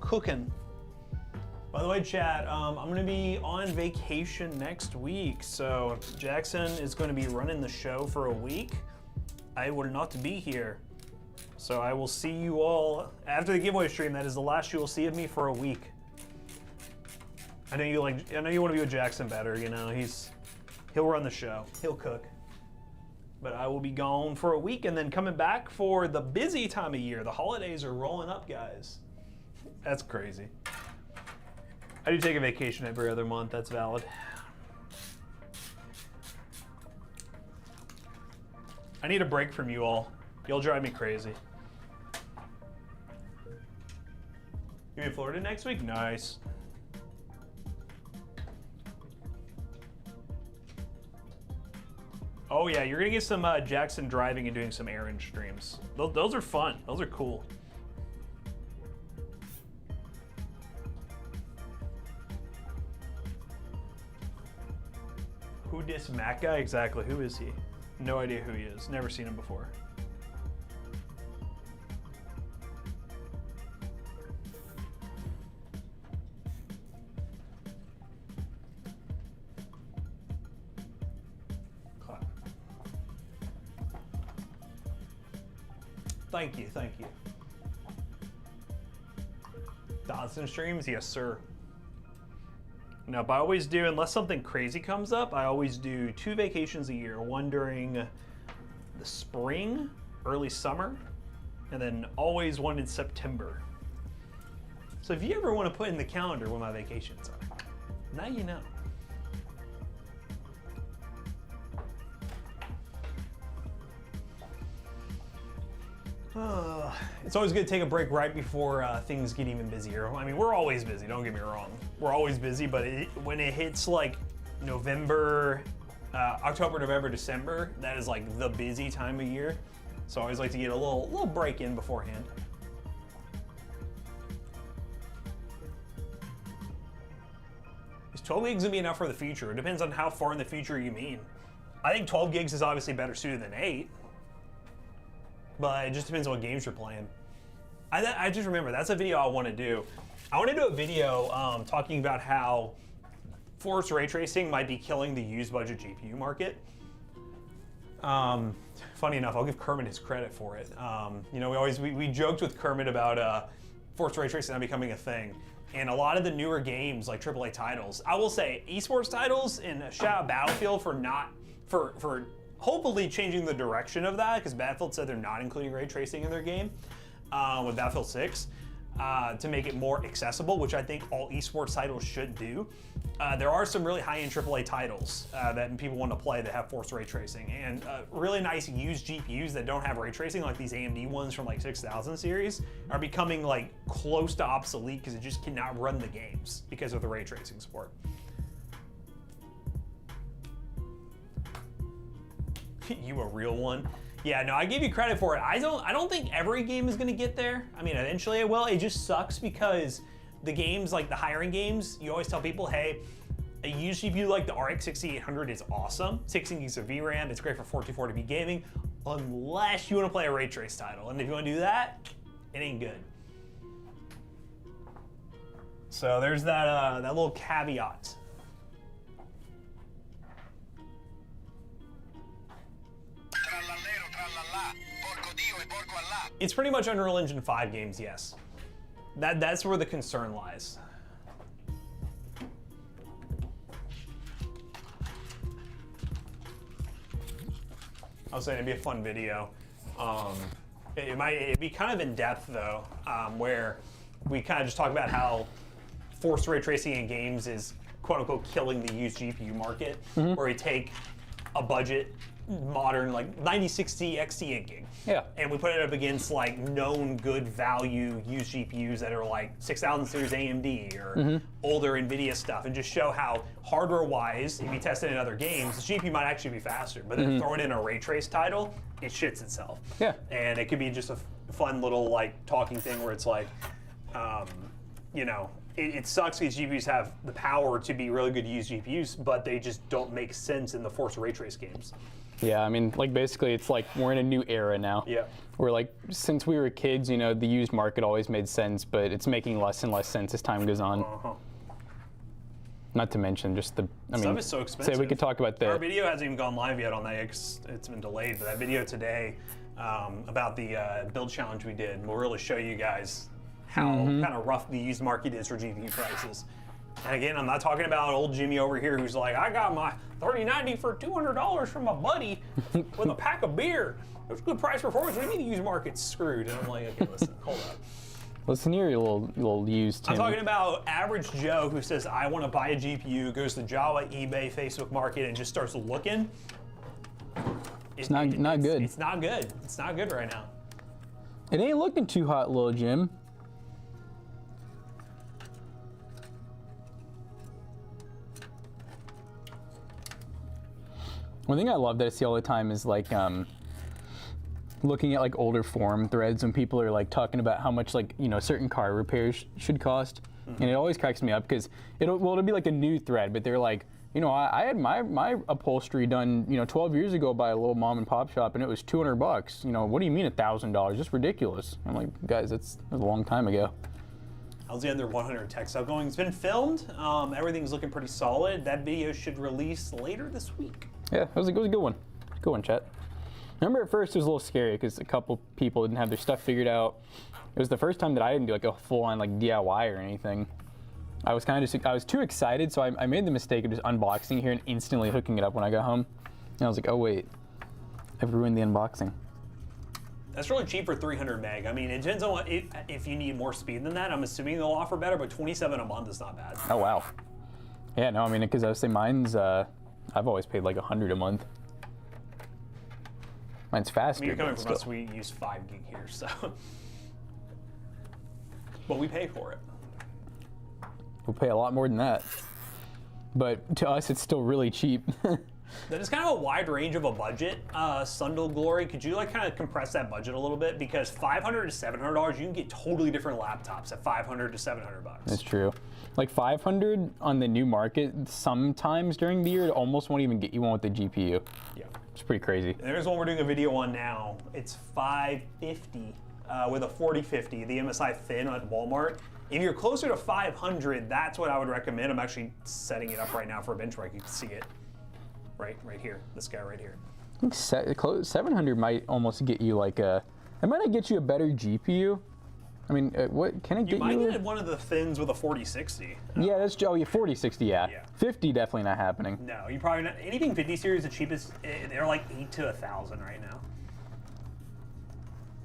Cooking. By the way, chat, I'm gonna be on vacation next week, so Jackson is gonna be running the show for a week. I will not be here. So I will see you all after the giveaway stream. That is the last you will see of me for a week. I know you want to be with Jackson better, you know, he'll run the show, he'll cook. But I will be gone for a week and then coming back for the busy time of year. The holidays are rolling up, guys. That's crazy. I do take a vacation every other month, that's valid. I need a break from you all. You'll drive me crazy. You in Florida next week? Nice. Oh yeah, you're gonna get some Jackson driving and doing some errand streams. Those are fun. Those are cool. Who dissed Mac guy? Exactly. Who is he? No idea who he is. Never seen him before. Thank you, thank you. Dodson streams? Yes, sir. No, but I always do, unless something crazy comes up, I always do 2 vacations a year. One during the spring, early summer, and then always one in September. So if you ever want to put in the calendar when my vacations are, now you know. It's always good to take a break right before things get even busier. I mean, we're always busy, don't get me wrong. We're always busy, but when it hits like November, October, November, December, that is like the busy time of year. So I always like to get a little break in beforehand. Is 12 gigs gonna be enough for the future? It depends on how far in the future you mean. I think 12 gigs is obviously better suited than 8. But it just depends on what games you're playing. I just remember, that's a video I want to do. I want to do a video talking about how forced ray tracing might be killing the used budget GPU market. Funny enough, I'll give Kermit his credit for it. You know, we joked with Kermit about forced ray tracing not becoming a thing. And a lot of the newer games, like AAA titles, I will say esports titles, and shout out Battlefield for hopefully changing the direction of that, because Battlefield said they're not including ray tracing in their game with Battlefield 6 to make it more accessible, which I think all esports titles should do. There are some really high-end AAA titles that people want to play that have forced ray tracing, and really nice used GPUs that don't have ray tracing, like these AMD ones from like 6000 series, are becoming like close to obsolete because it just cannot run the games because of the ray tracing support. You a real one? Yeah, no, I give you credit for it. I don't think every game is gonna get there. I mean, eventually it will. It just sucks because the games, like the higher-end games, you always tell people, hey, a used GPU like the RX 6800 is awesome. 16 gigs of VRAM, it's great for 1440p gaming, unless you wanna play a ray trace title. And if you wanna do that, it ain't good. So there's that little caveat. It's pretty much Unreal Engine 5 games, yes. That's where the concern lies. I was saying it'd be a fun video. It'd be kind of in depth though, where we kind of just talk about how forced ray tracing in games is quote unquote killing the used GPU market, where we take a budget modern like 9060 XT 8 gig. Yeah. And we put it up against like known good value used GPUs that are like 6000 series AMD or older NVIDIA stuff, and just show how hardware wise, if you test it in other games, the GPU might actually be faster, but then throw it in a ray trace title, it shits itself. Yeah. And it could be just a fun little like talking thing where it's like, you know, it sucks because GPUs have the power to be really good used GPUs, but they just don't make sense in the forced ray trace games. Yeah, I mean, like basically it's like we're in a new era now. Yeah. Where like, since we were kids, you know, the used market always made sense, but it's making less and less sense as time goes on. Not to mention just the, I mean, stuff is so expensive. Say we could talk about the... Our video hasn't even gone live yet on that, it's been delayed, but that video today about the build challenge we did will really show you guys how kind of rough the used market is for GPU prices. And again, I'm not talking about old Jimmy over here who's like, I got my 3090 for $200 from my buddy with a pack of beer. It was good price performance. What do you mean the used market's screwed? And I'm like, okay, listen, hold up. Listen here, you little used Timmy. I'm talking about average Joe who says, I want to buy a GPU, goes to Java, eBay, Facebook Market, and just starts looking. It's not good. It's not good. It's not good right now. It ain't looking too hot, little Jim. One thing I love that I see all the time is like looking at like older forum threads when people are like talking about how much like, you know, certain car repairs should cost. And it always cracks me up because it'll be like a new thread, but they're like, you know, I had my upholstery done, you know, 12 years ago by a little mom and pop shop, and it was $200. You know, what do you mean $1,000? Just ridiculous. I'm like, guys, that's a long time ago. How's the under 100 text outgoing? It's been filmed. Everything's looking pretty solid. That video should release later this week. Yeah, it was a good one. Good one, chat. Remember at first it was a little scary because a couple people didn't have their stuff figured out. It was the first time that I didn't do like a full-on like DIY or anything. I was too excited, so I made the mistake of just unboxing here and instantly hooking it up when I got home. And I was like, oh wait, I've ruined the unboxing. That's really cheap for 300 meg. I mean, it depends on if you need more speed than that. I'm assuming they'll offer better, but 27 a month is not bad. Oh wow. Yeah, no, I mean, because I would say mine's, I've always paid like $100 a month. Mine's faster. I mean, you're coming from us, we use 5 gig here, so. But we pay for it. We'll pay a lot more than that. But to us, it's still really cheap. That is kind of a wide range of a budget. Sundal Glory, could you like kind of compress that budget a little bit? Because $500 to $700, you can get totally different laptops at $500 to $700 bucks. That's true. Like 500 on the new market, sometimes during the year, it almost won't even get you one with the GPU. Yeah. It's pretty crazy. And there's one we're doing a video on now. It's $550 with a 4050, the MSI Thin at Walmart. If you're closer to 500, that's what I would recommend. I'm actually setting it up right now for a benchmark. You can see it right here. This guy right here. I think 700 might almost get you like a. It might not get you a better GPU. I mean, what can it get you? You might get one of the Thins with a 4060. Yeah, that's yeah, 4060. Yeah. 50 definitely not happening. No, you probably not. Anything 50 series, the cheapest, they're like 8 to 1,000 right now.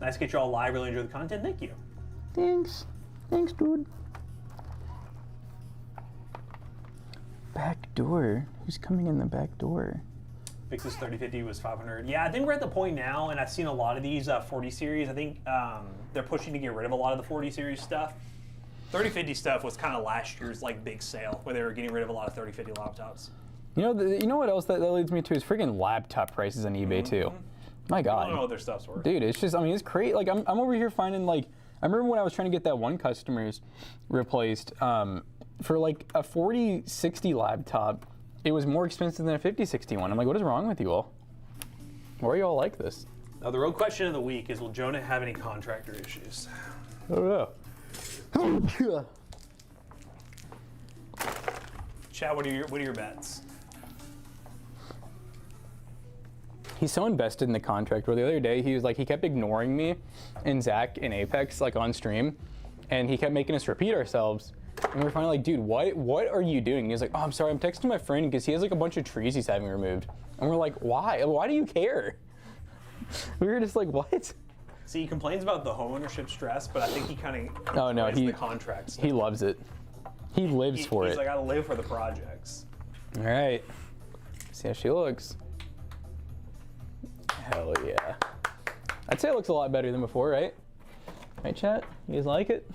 Nice to get you all live. Really enjoy the content. Thank you. Thanks. Thanks, dude. Back door? Who's coming in the back door? Fixus 3050 was 500. Yeah, I think we're at the point now, and I've seen a lot of these 40 series. I think they're pushing to get rid of a lot of the 40 series stuff. 3050 stuff was kind of last year's like big sale, where they were getting rid of a lot of 3050 laptops. You know what else that leads me to is freaking laptop prices on eBay too. My God. I don't know what their stuff's worth. Dude, it's just, I mean, it's crazy. Like, I'm over here finding, like, I remember when I was trying to get that one customer's replaced, for like a 4060 laptop, it was more expensive than a 5060 one. I'm like, what is wrong with you all? Why are you all like this? Now, the real question of the week is, will Jonah have any contractor issues? Oh, yeah. Chad, what are your bets? He's so invested in the contract. Where the other day he was like, he kept ignoring me and Zach in Apex, like on stream, and he kept making us repeat ourselves. And we were finally like, dude, what are you doing? And he was like, oh, I'm sorry, I'm texting my friend because he has like a bunch of trees he's having removed. And we're like, why? Why do you care? We were just like, what? See, he complains about the homeownership stress, but I think he kind of the contracts. He loves it. He lives for it. He's like, I live for the projects. All right. See how she looks. Hell yeah. I'd say it looks a lot better than before, right? Right, chat? You guys like it?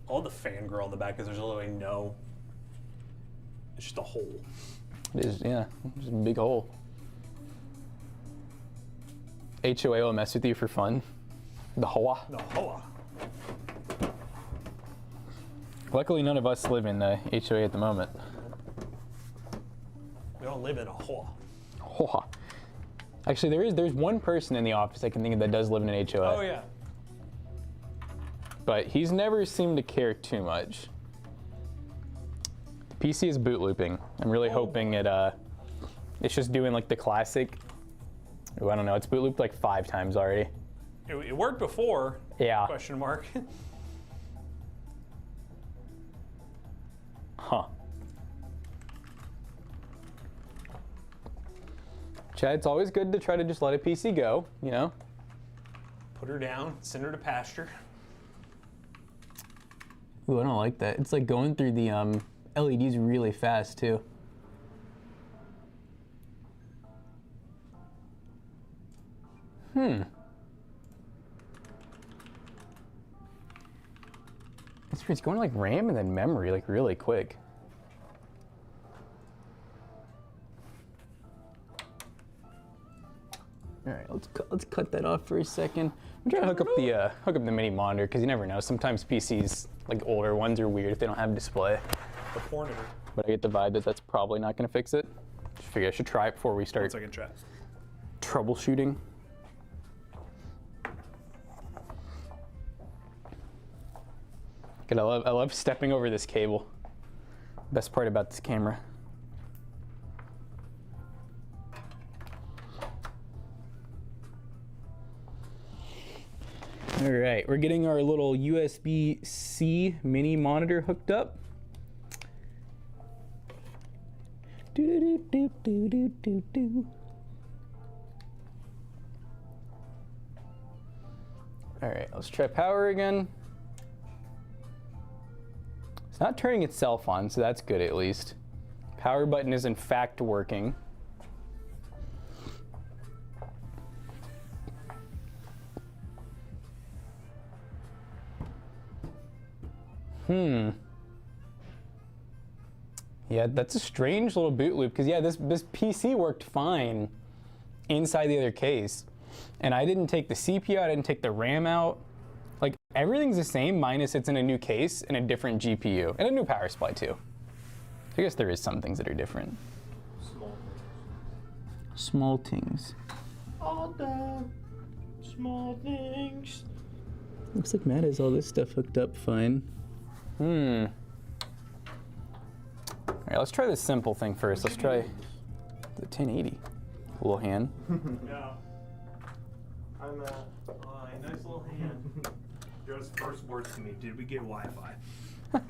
All the fangirl in the back, because there's literally no. It's just a hole. It is, yeah. Just a big hole. HOA will mess with you for fun. The hoa. The hoa. Luckily, none of us live in the HOA at the moment. We don't live in a hoa. Hoa. Actually, there's one person in the office I can think of that does live in an HOA. Oh, yeah. But he's never seemed to care too much. The PC is boot looping. I'm really hoping it's just doing like the classic. Ooh, I don't know. It's boot looped like 5 times already. It worked before. Yeah. Question mark. Huh. Chad, it's always good to try to just let a PC go, you know? Put her down, send her to pasture. Ooh, I don't like that. It's like going through the LEDs really fast, too. It's going to like RAM and then memory like really quick. All right, let's cut that off for a second. I'm trying to hook up the mini monitor because you never know. Sometimes PCs, like older ones, are weird if they don't have display. The corner. But I get the vibe that that's probably not going to fix it. Just figure I should try it before we start. 1 second, chat. Troubleshooting. Good, I love stepping over this cable. Best part about this camera. All right, we're getting our little USB-C mini monitor hooked up. All right, let's try power again. It's not turning itself on, so that's good at least. Power button is in fact working. Yeah, that's a strange little boot loop, because yeah, this PC worked fine inside the other case. And I didn't take the CPU out, I didn't take the RAM out. Like, everything's the same, minus it's in a new case and a different GPU. And a new power supply, too. I guess there is some things that are different. Small things. All the small things. Looks like Matt has all this stuff hooked up fine. All right, let's try this simple thing first. Let's try the 1080. Little hand. Yeah. I'm nice little hand. Joe's first words to me, did we get Wi-Fi? I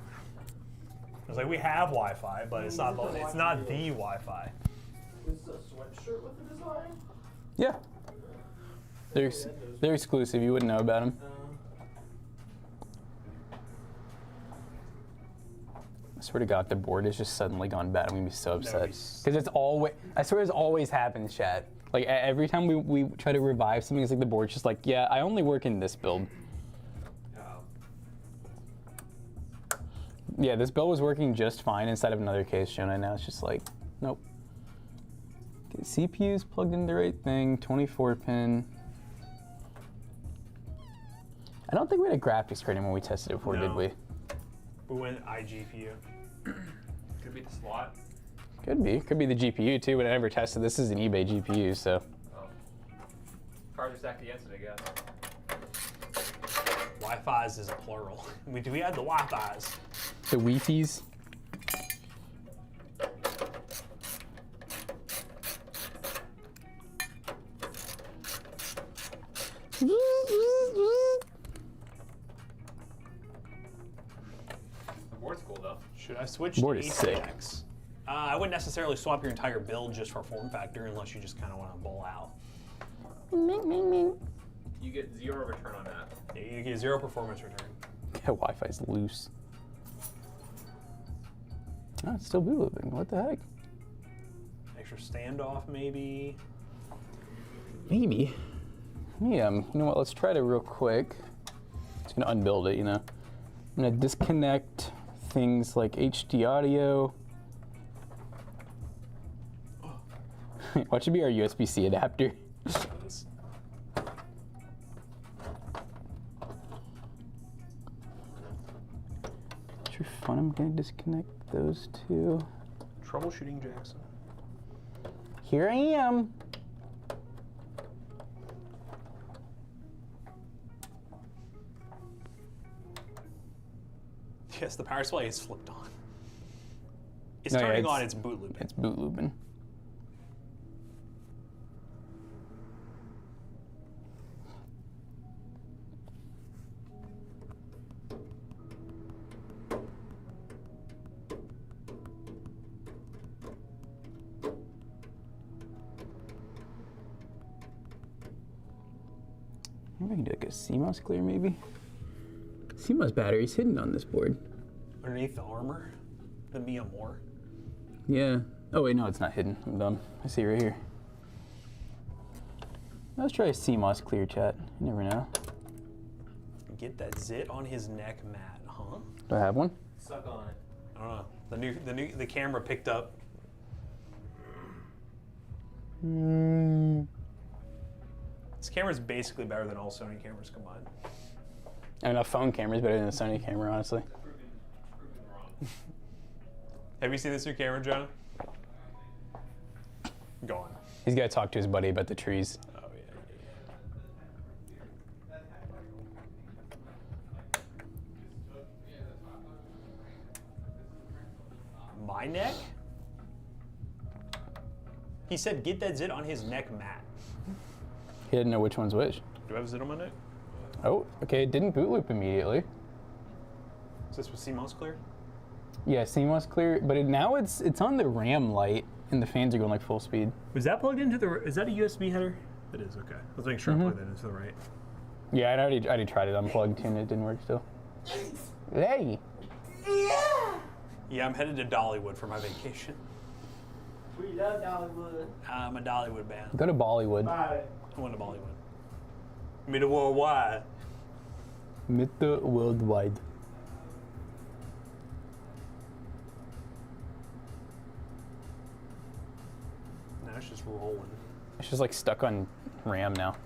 was like, we have Wi-Fi, but it's not the Wi-Fi. Is this a sweatshirt with the design? Yeah. They're exclusive, you wouldn't know about them. I swear to God, the board has just suddenly gone bad. I'm gonna be so upset. Because it's always, I swear it's always happens, chat. Like every time we try to revive something, it's like the board's just like, yeah, I only work in this build. Yeah, this build was working just fine inside of another case shown, and now it's just like, nope. Okay, CPU's plugged in the right thing, 24 pin. I don't think we had a graphics card when we tested it before, did we? We went iGPU. Could be the slot. Could be. Could be the GPU too, but I never tested. This is an eBay GPU, so. Oh. Cards are stacked against it, I guess. Wi-Fi's is a plural. Do we add the Wi-Fi's? The Wi-Fi's. The board's cool though. Should I switch Board to is sick. GTX? I wouldn't necessarily swap your entire build just for form factor unless you just kind of want to bowl out. You get 0 return on that. Yeah, you get 0 performance return. Yeah, Wi-Fi's loose. Oh, it's still boot looping. What the heck? Extra standoff, maybe. Maybe. Yeah, you know what? Let's try to real quick. Just gonna unbuild it, you know. I'm gonna disconnect things like HD audio. What should be our USB-C adapter? It's for fun, I'm gonna disconnect those two. Troubleshooting Jackson. Here I am. Yes, the power supply is flipped on. It's No, yeah, turning it's- on, it's boot looping. It's boot looping. Maybe I can do like a CMOS clear, maybe? CMOS battery's hidden on this board. Underneath the armor, the Mia Moore. Oh, Yeah. Oh wait, no, it's not hidden. I'm dumb. I see it right here. Let's try a CMOS clear, chat. You never know. Get that zit on his neck mat, huh? Do I have one? Suck on it. I don't know. The camera picked up. This camera's basically better than all Sony cameras combined. I mean, a phone camera's better than a Sony camera, honestly. Proven wrong. Have you seen this new camera, John? Go on. He's got to talk to his buddy about the trees. Oh, yeah. My neck? He said get that zit on his neck mat. He didn't know which one's which. Do I have zit on my neck? Oh, okay, it didn't boot loop immediately. Is this with CMOS clear? Yeah, CMOS clear, but now it's on the RAM light, and the fans are going like full speed. Was that plugged into the, is that a USB header? It is, okay. Let's make sure I plug that into the right. Yeah, I already tried it unplugged and it didn't work still. Hey! Yeah, I'm headed to Dollywood for my vacation. We love Dollywood. I'm a Dollywood band. Go to Bollywood. Bye. I went to Bollywood. Middle worldwide. Mr. Worldwide. Now it's just rolling. It's just like stuck on RAM now.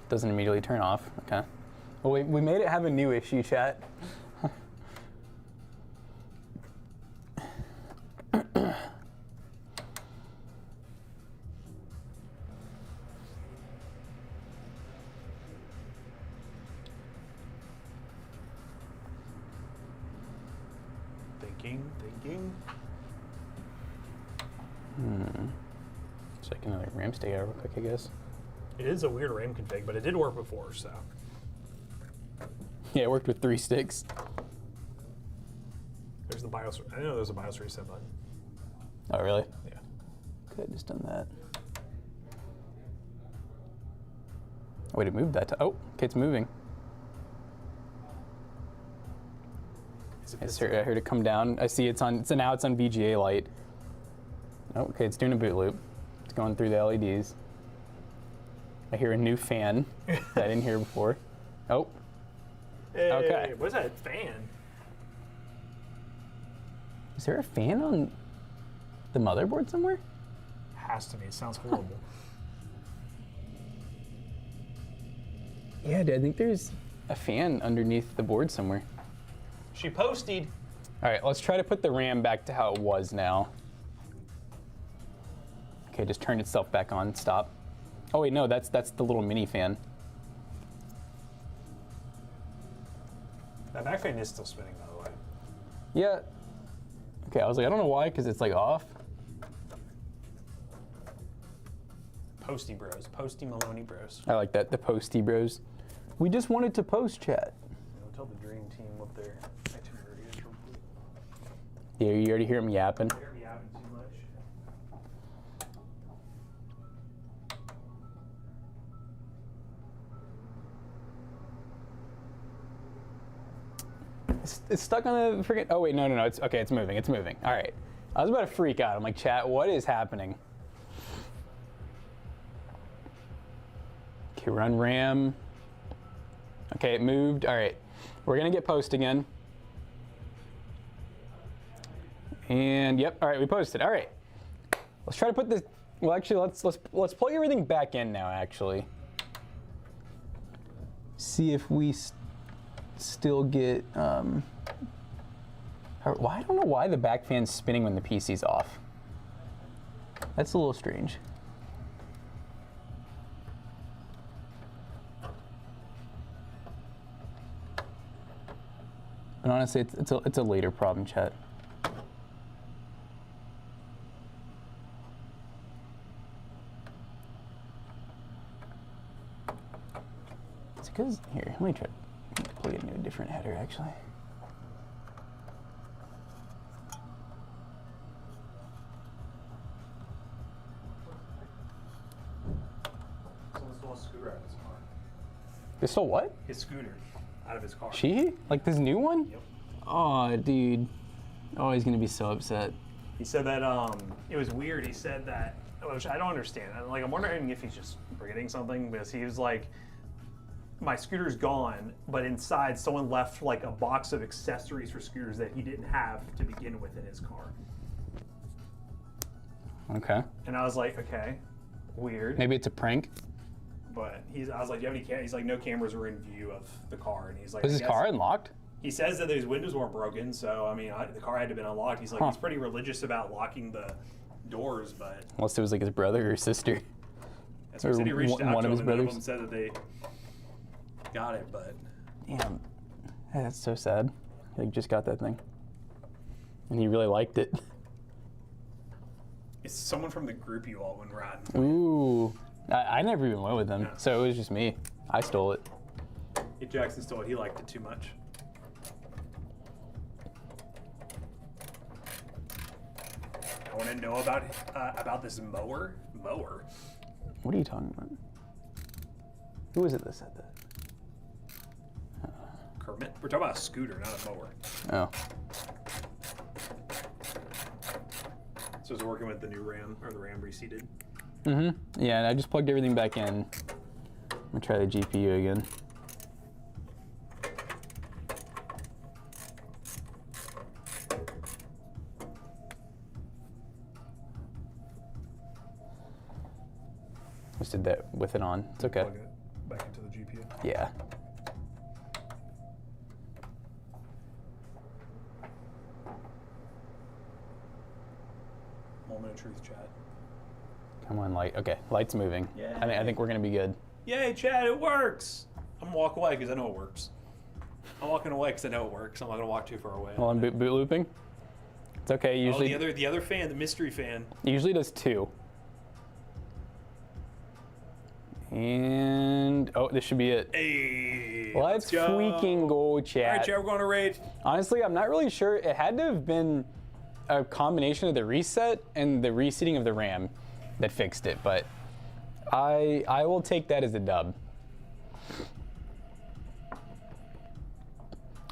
Doesn't immediately turn off. Okay. Well, we made it have a new issue, chat. Thinking. Check another RAM stick out real quick, I guess. It is a weird RAM config, but it did work before, so. Yeah, it worked with 3 sticks. There's the BIOS. I know there's a BIOS reset button. Oh, really? Yeah. Could have just done that. Wait, it moved that to. Oh, okay, it's moving. I heard it come down. I see it's on. So now it's on VGA light. Oh, okay, it's doing a boot loop. It's going through the LEDs. I hear a new fan that I didn't hear before. Oh. Hey, Okay. What's that fan? Is there a fan on the motherboard somewhere? Has to be. It sounds horrible. Yeah, dude, I think there's a fan underneath the board somewhere. She posted. All right, let's try to put the RAM back to how it was now. Okay, just turned itself back on. Stop. Oh wait, no, that's the little mini fan. That back fan is still spinning, by the way. Yeah. Okay, I was like, I don't know why, because it's like off. Posty bros. Posty Maloney bros. I like that, the posty bros. We just wanted to post chat. Tell the dream team what their itinerary is real quick. Yeah, you already hear them yapping. They're yapping too much. It's stuck on the freaking. Oh wait, no. It's okay. It's moving. It's moving. All right. I was about to freak out. I'm like, chat, what is happening? Okay, run RAM. Okay, it moved. All right, we're gonna get post again. And yep. All right, we posted. All right. Let's try to put this. Well, actually, let's plug everything back in now. Actually, see if we still get. Why I don't know why the back fan's spinning when the PC's off. That's a little strange. But honestly, it's a later problem, chat. It's because here. Let me try to plug it into a different header, actually. Someone stole a scooter out of his car. They stole what? His scooter out of his car. She? Like this new one? Yep. Oh, dude. Oh, he's gonna be so upset. He said that it was weird. He said that which I don't understand. Like, I'm wondering if he's just forgetting something, because he was like, my scooter's gone, but inside someone left like a box of accessories for scooters that he didn't have to begin with in his car. Okay. And I was like, okay, weird. Maybe it's a prank. But I was like, do you have any cameras? He's like, no cameras were in view of the car. And he's like, Was his car unlocked? He says that his windows weren't broken, so I mean, the car had to have been unlocked. He's like, he's pretty religious about locking the doors, but Unless it was like his brother or sister. that's what he said. He reached out one to of him, his and none of brothers. them said that they got it, but Damn. That's so sad. He like, just got that thing. And he really liked it. it's someone from the group you all went riding. Ooh. I never even went with them, Yeah. so it was just me. I stole it. If Jackson stole it, he liked it too much. I want to know about this mower. What are you talking about? Who was it that said that? Kermit. We're talking about a scooter, not a mower. Oh. So it's working with the new Ram, or the Ram reseated. Mm-hmm. Yeah, and I just plugged everything back in. I'm gonna try the GPU again. Just did that with it on. It's okay. Plug it back into the GPU. Yeah. Moment of truth, chat. Come on, light. Okay, light's moving. Yeah. I think we're gonna be good. Yay, chat, it works! I'm gonna walk away because I know it works. I'm walking away because I know it works. I'm not gonna walk too far away. Hold on, boot looping. It's okay. Usually, the other fan, the mystery fan. usually does 2. And oh, this should be it. Hey, Let's go. freaking go, chat. All right, chat, we're going to raid. Honestly, I'm not really sure. It had to have been a combination of the reset and the reseating of the RAM that fixed it, but I will take that as a dub.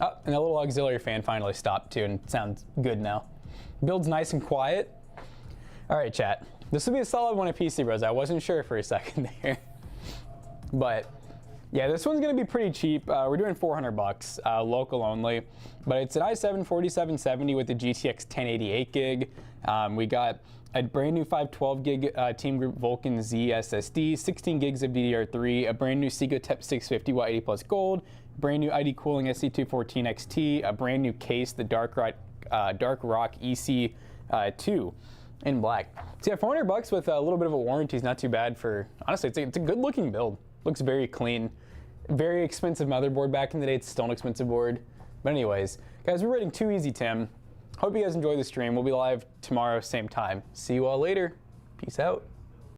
Oh, and the little auxiliary fan finally stopped too and sounds good now. Build's nice and quiet. All right, chat. This will be a solid one at PC Bros. I wasn't sure for a second there. But yeah, this one's gonna be pretty cheap. We're doing $400, local only. But it's an i7 4770 with the GTX 1088 gig. We got a brand new 512 gig Team Group Vulkan Z SSD, 16 gigs of DDR3, a brand new Seagate 650 Y80 Plus Gold, brand new ID Cooling SC214 XT, a brand new case, the Dark Rock EC2 in black. So yeah, $400 with a little bit of a warranty is not too bad for, honestly, it's a good looking build. Looks very clean. Very expensive motherboard back in the day. It's still an expensive board. But anyways, guys, we're rating Too Easy Tim. Hope you guys enjoy the stream. We'll be live tomorrow, same time. See you all later. Peace out.